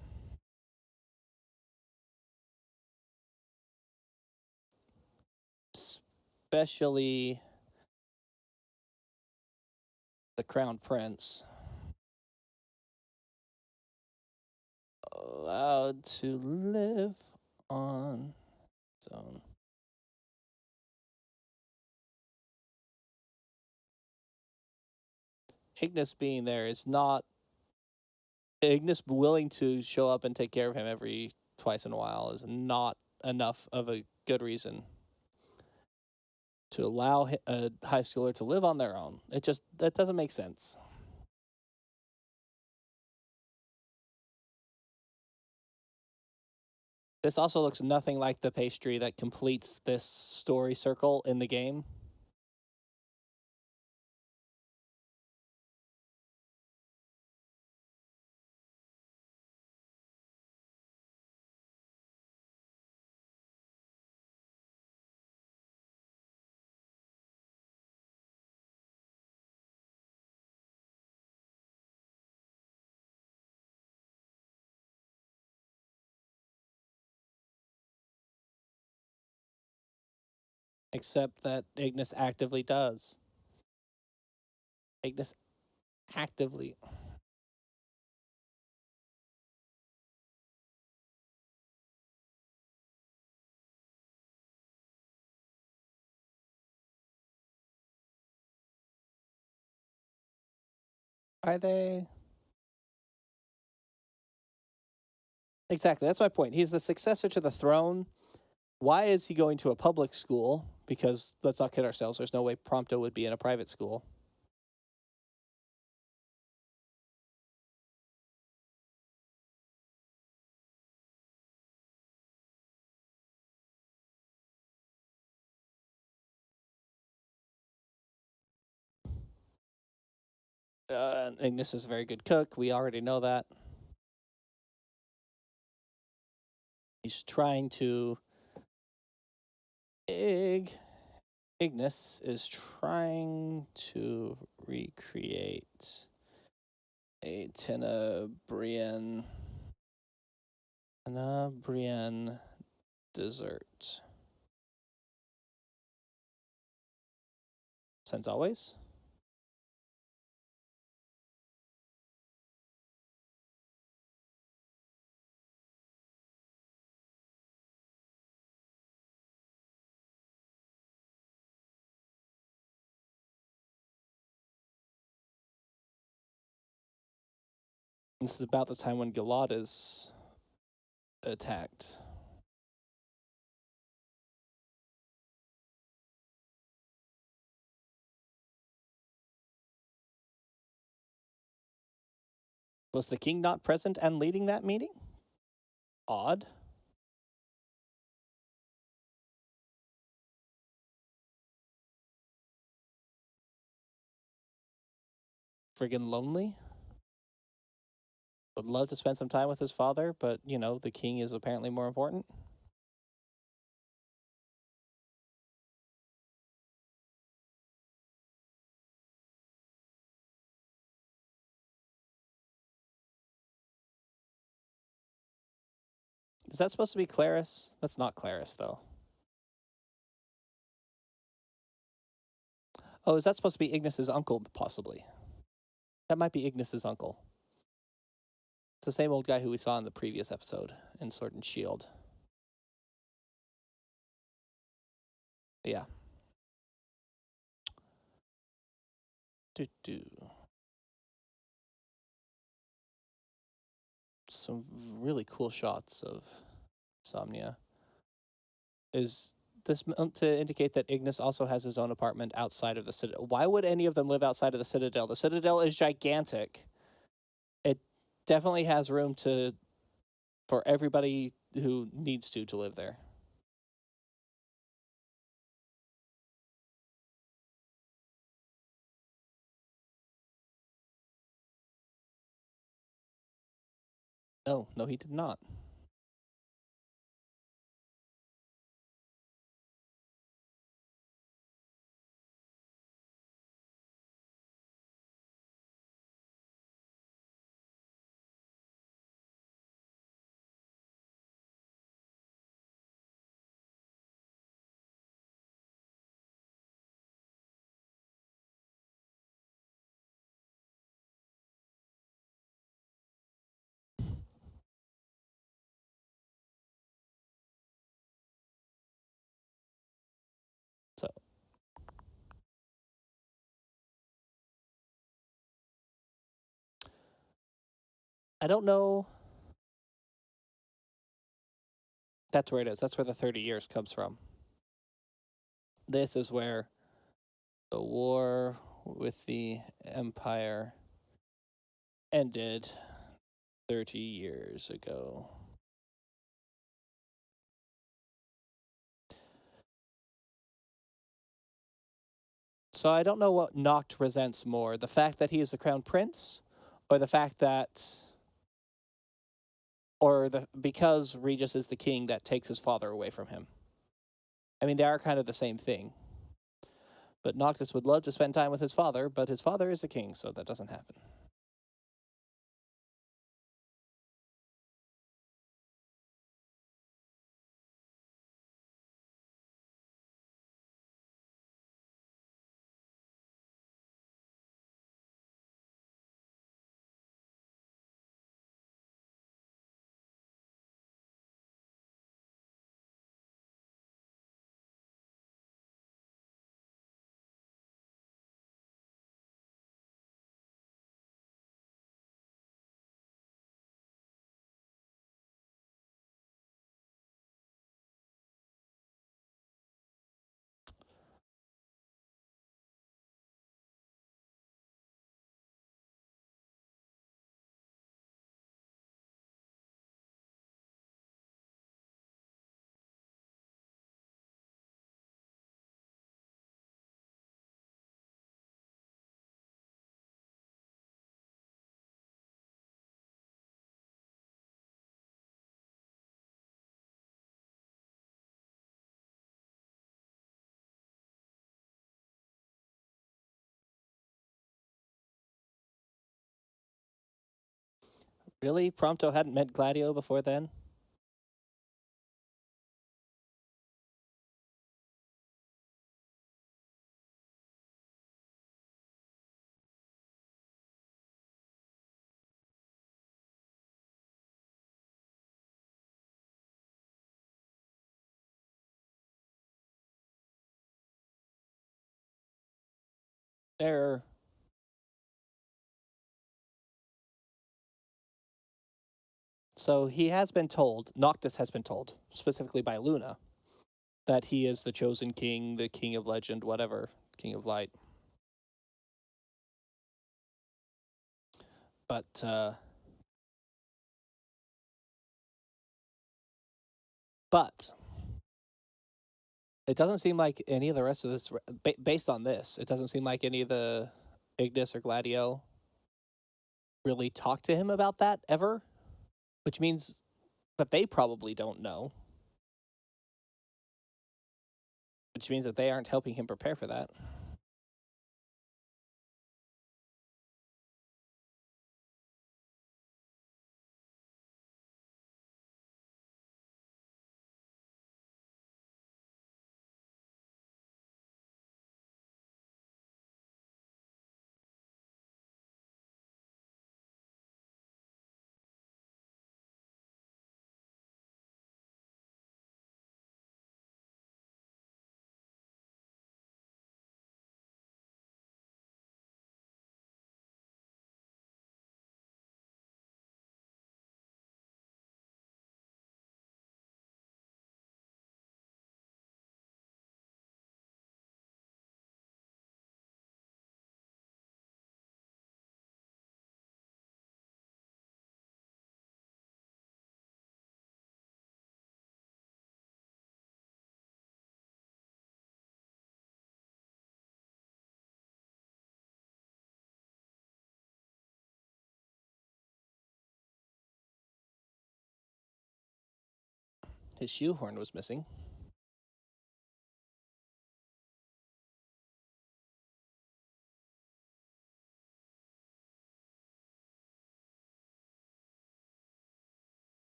especially the Crown Prince allowed to live on his own? Ignis being there is not... Ignis willing to show up and take care of him every twice in a while is not enough of a good reason to allow a high schooler to live on their own. That doesn't make sense. This also looks nothing like the pastry that completes this story circle in the game. Except that Ignis actively does. Ignis actively... Are they? Exactly, that's my point. He's the successor to the throne. Why is he going to a public school? Because, let's not kid ourselves, there's no way Prompto would be in a private school. Ignis is a very good cook. We already know that. He's trying to... Ignis is trying to recreate a Tenebrian dessert. Since always. This is about the time when Gladiolus attacked. Was the king not present and leading that meeting? Odd. Friggin' lonely. Would love to spend some time with his father, but, you know, the king is apparently more important. Is that supposed to be Claris? That's not Claris, though. Oh, is that supposed to be Ignis's uncle, possibly? That might be Ignis's uncle. It's the same old guy who we saw in the previous episode in Sword and Shield. Yeah. Some really cool shots of Somnia. Is this meant to indicate that Ignis also has his own apartment outside of the Citadel? Why would any of them live outside of the Citadel? The Citadel is gigantic. It definitely has room for everybody who needs to live there. No, he did not. So I don't know. That's where it is. That's where the 30 years comes from. This is where the war with the Empire ended 30 years ago. So I don't know what Noct resents more, the fact that he is the crown prince, or the fact that, because Regis is the king that takes his father away from him. I mean, they are kind of the same thing. But Noctis would love to spend time with his father, but his father is the king, so that doesn't happen. Really? Prompto hadn't met Gladio before then? Error. So he has been told, Noctis has been told, specifically by Luna, that he is the chosen king, the king of legend, whatever, king of light. But, it doesn't seem like any of the rest of this, based on this, it doesn't seem like any of the Ignis or Gladio really talked to him about that ever, which means that they probably don't know, which means that they aren't helping him prepare for that. His shoehorn was missing.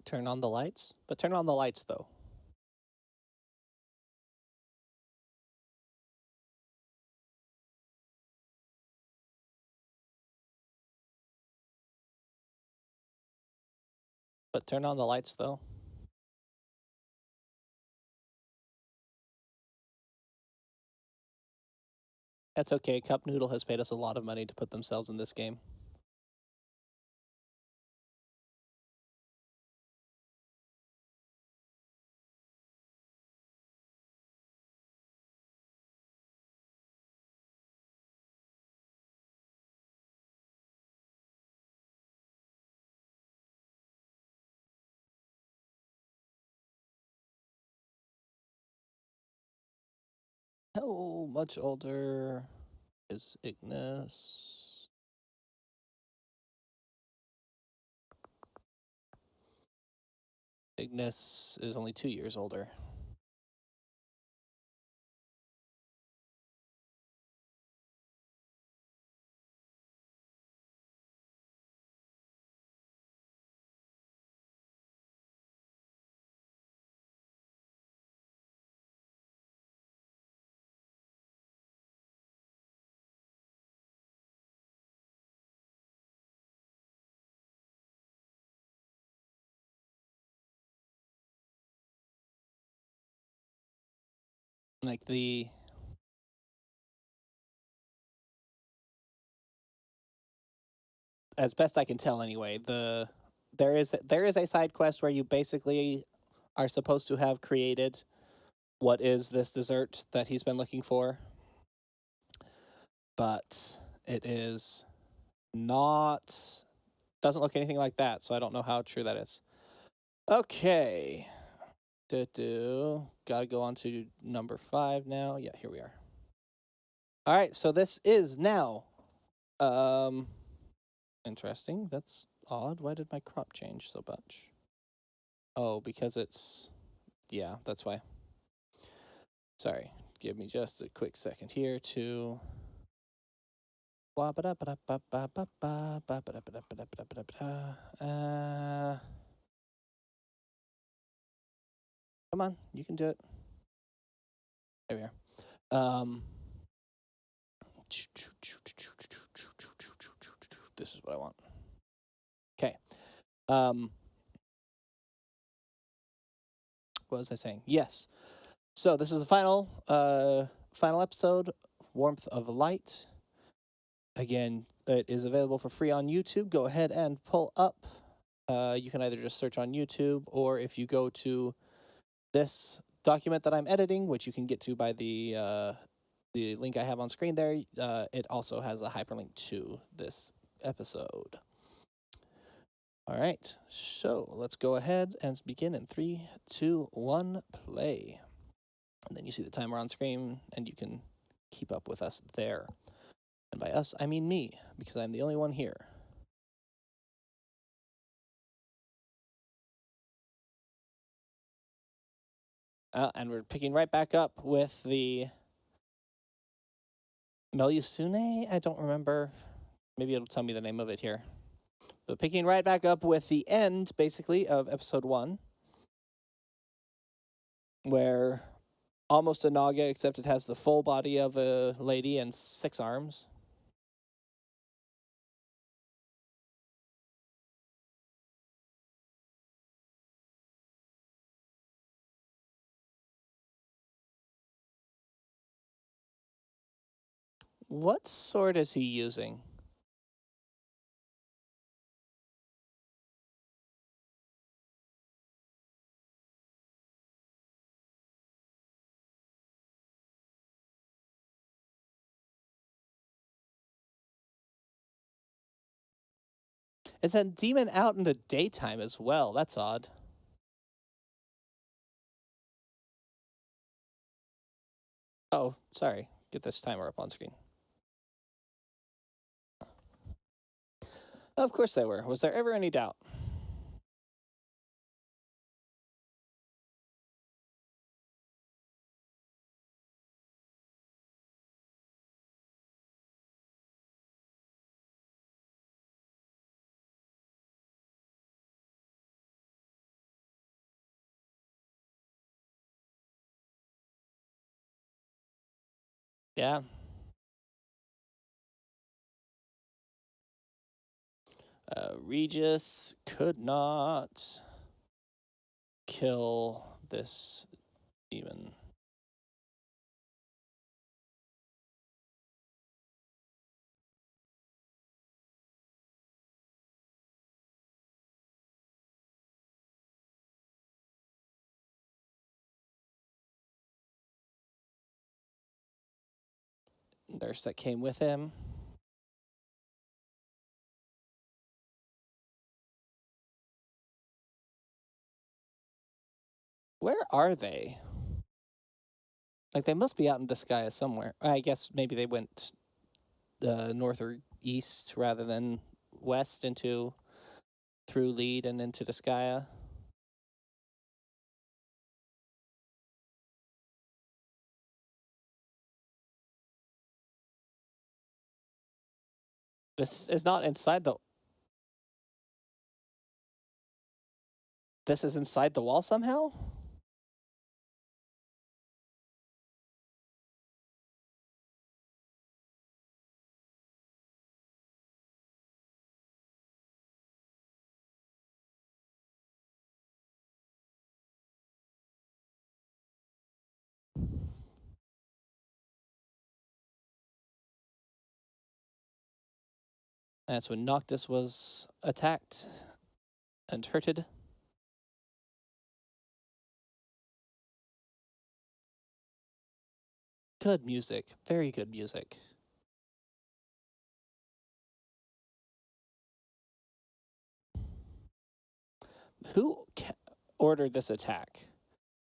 Turn on the lights? But turn on the lights, though. But turn on the lights, though. That's okay. Cup Noodle has paid us a lot of money to put themselves in this game. How much older is Ignis? Ignis is only 2 years older. Like the... As best I can tell anyway, there is a side quest where you basically are supposed to have created what is this dessert that he's been looking for. But it is not... Doesn't look anything like that, so I don't know how true that is. Okay. Gotta go on to number 5 now. Yeah, here we are. All right, so this is now... Interesting. That's odd. Why did my crop change so much? Oh, because it's... Yeah, that's why. Sorry. Give me just a quick second here to Come on, you can do it. There we are. This is what I want. Okay. What was I saying? Yes. So this is the final episode, Warmth of Light. Again, it is available for free on YouTube. Go ahead and pull up. You can either just search on YouTube, or if you go to this document that I'm editing, which you can get to by the link I have on screen there, it also has a hyperlink to this episode. All right, so let's go ahead and begin in 3, 2, 1, play. And then you see the timer on screen, and you can keep up with us there. And by us, I mean me, because I'm the only one here. And we're picking right back up with the Melusine? I don't remember. Maybe it'll tell me the name of it here. But picking right back up with the end, basically, of episode 1, where almost a Naga, except it has the full body of a lady and 6 arms. What sword is he using? It's a demon out in the daytime as well. That's odd. Oh, sorry. Get this timer up on screen. Of course they were. Was there ever any doubt? Yeah. Regis could not kill this demon. Nurse that came with him. Where are they? Like, they must be out in Disgaea somewhere. I guess maybe they went north or east rather than west into through Lead and into Disgaea. This is not inside the... This is inside the wall somehow? That's when Noctis was attacked and hurted. Good music. Very good music. Who ordered this attack?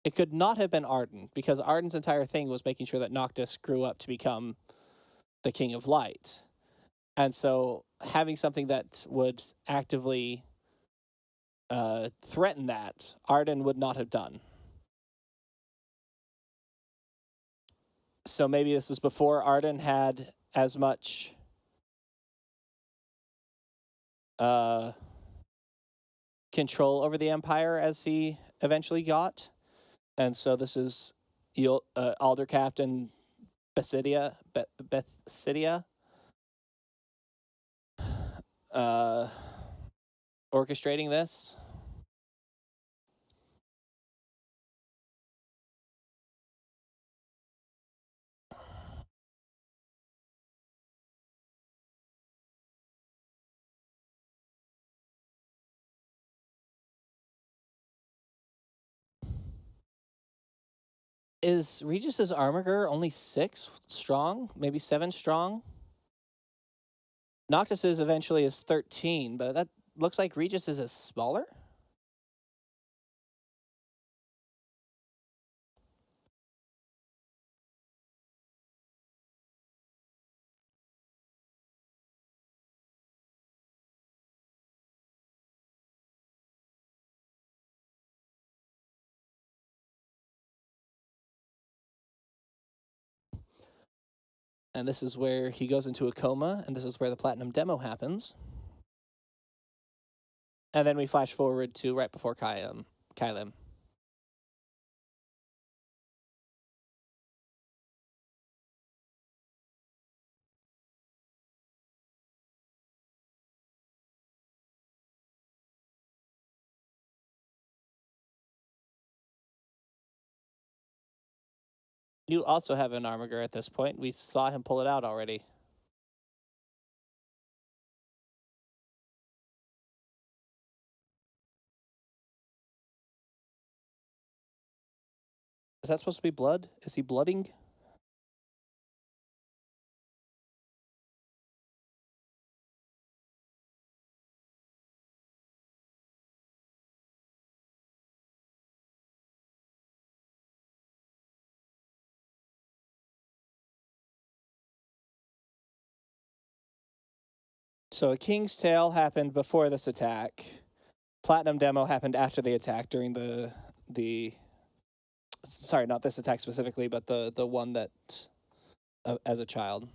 It could not have been Arden, because Arden's entire thing was making sure that Noctis grew up to become the King of Light. And so having something that would actively threaten that, Arden would not have done. So maybe this was before Arden had as much control over the Empire as he eventually got. And so this is Alder Captain Bethsidia, orchestrating this. Is Regis's Armiger only 6 strong? Maybe 7 strong? Noctis's eventually is 13, but that looks like Regis's is smaller? And this is where he goes into a coma, and this is where the Platinum demo happens. And then we flash forward to right before Kylim. You also have an Armiger at this point. We saw him pull it out already. Is that supposed to be blood? Is he blooding? So a King's Tale happened before this attack. Platinum demo happened after the attack during the sorry, not this attack specifically, but the one that as a child.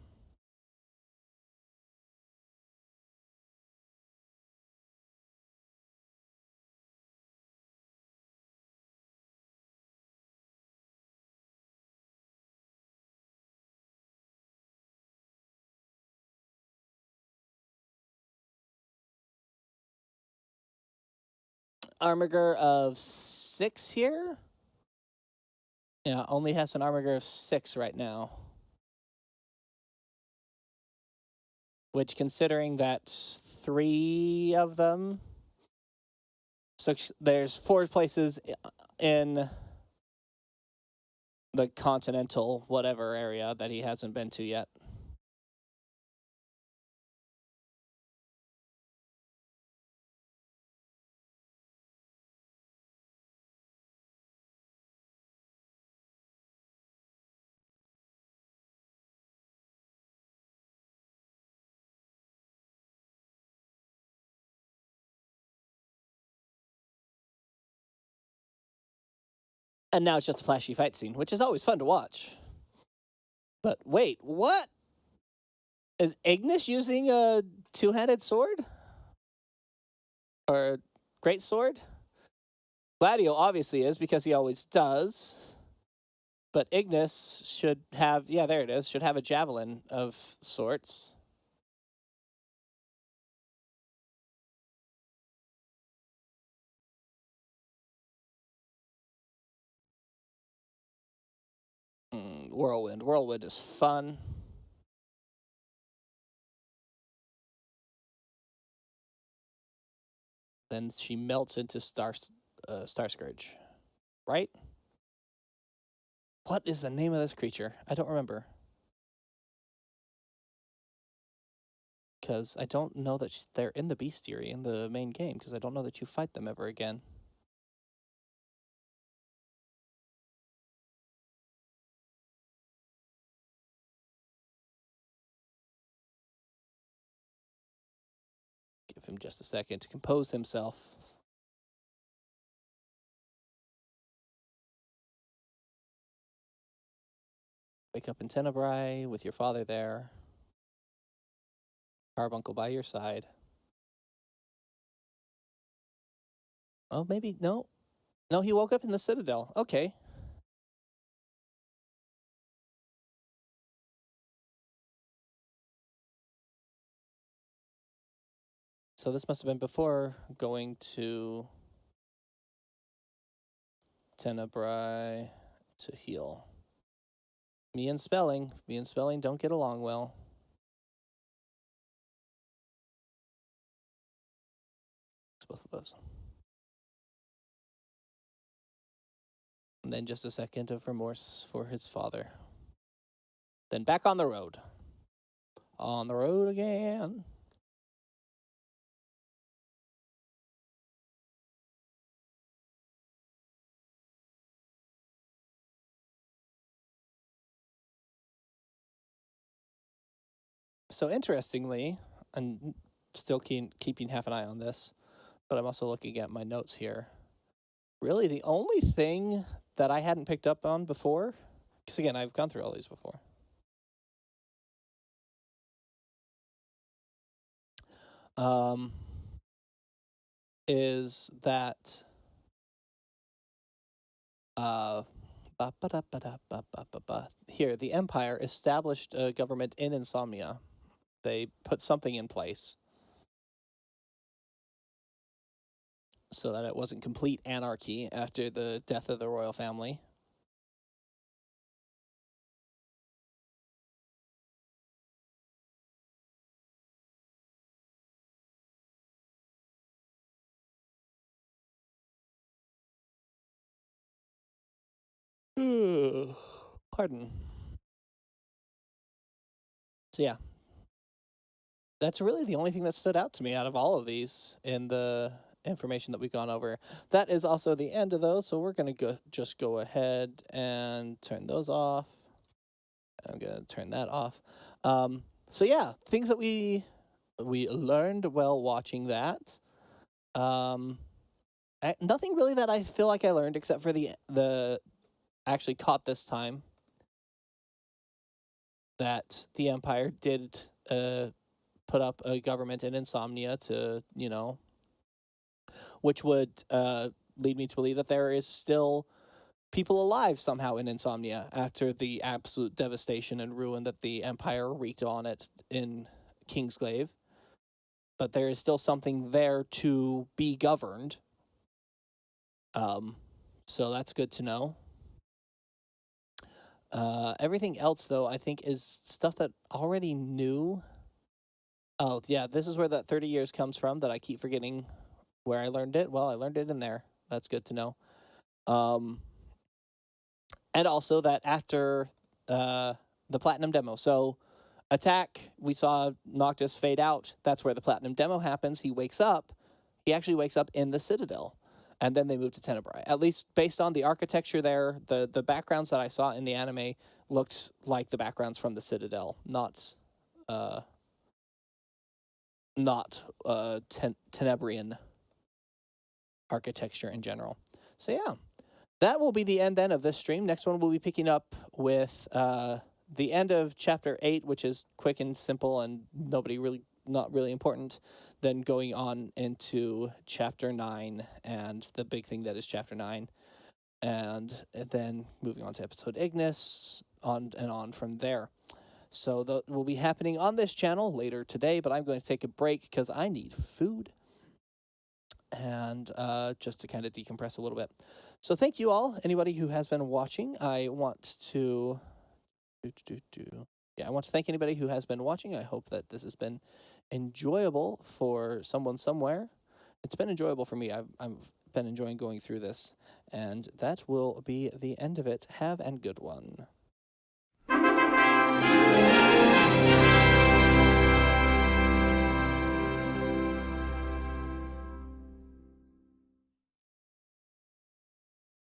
Armiger of 6 here. Yeah, only has an Armiger of 6 right now. Which, considering that 3 of them, so there's 4 places in the continental whatever area that he hasn't been to yet. And now it's just a flashy fight scene, which is always fun to watch. But wait, what? Is Ignis using a 2-handed sword? Or a great sword? Gladio obviously is, because he always does. But Ignis should have, yeah, there it is, should have a javelin of sorts. Whirlwind. Whirlwind is fun. Then she melts into Star Scourge. Right? What is the name of this creature? I don't remember. Because I don't know that they're in the bestiary in the main game, because I don't know that you fight them ever again. Give him just a second to compose himself. Wake up in Tenebrae with your father there. Carbuncle by your side. Oh, maybe, no. No, he woke up in the Citadel. Okay. So this must have been before going to Tenebrae to heal. Me and spelling don't get along well. It's both of us. And then just a second of remorse for his father. Then back on the road. On the road again. So interestingly, I'm still keeping half an eye on this, but I'm also looking at my notes here. Really, the only thing that I hadn't picked up on before, because again, I've gone through all these before, is that here, the Empire established a government in Insomnia. They put something in place so that it wasn't complete anarchy after the death of the royal family. Pardon. So yeah, that's really the only thing that stood out to me out of all of these in the information that we've gone over. That is also the end of those, so we're going to just go ahead and turn those off. I'm going to turn that off. So yeah, things that we learned while watching that. Nothing really that I feel like I learned except for the actually caught this time that the Empire did put up a government in Insomnia to, which would lead me to believe that there is still people alive somehow in Insomnia after the absolute devastation and ruin that the Empire wreaked on it in Kingsglaive. But there is still something there to be governed. So that's good to know. Everything else, though, I think is stuff that already knew. Oh, yeah, this is where that 30 years comes from that I keep forgetting where I learned it. Well, I learned it in there. That's good to know. And also that after the Platinum Demo. So attack, we saw Noctis fade out. That's where the Platinum Demo happens. He wakes up. He actually wakes up in the Citadel. And then they move to Tenebrae. At least based on the architecture there, the backgrounds that I saw in the anime looked like the backgrounds from the Citadel, not Tenebrian architecture in general. So yeah, that will be the end then of this stream. Next one we'll be picking up with the end of Chapter 8, which is quick and simple and not really important, then going on into Chapter 9 and the big thing that is Chapter 9, and then moving on to Episode Ignis, on and on from there. So that will be happening on this channel later today, but I'm going to take a break because I need food and just to kind of decompress a little bit. So thank you all, anybody who has been watching. I want to thank anybody who has been watching. I hope that this has been enjoyable for someone somewhere. It's been enjoyable for me. I've been enjoying going through this, and that will be the end of it. Have a good one.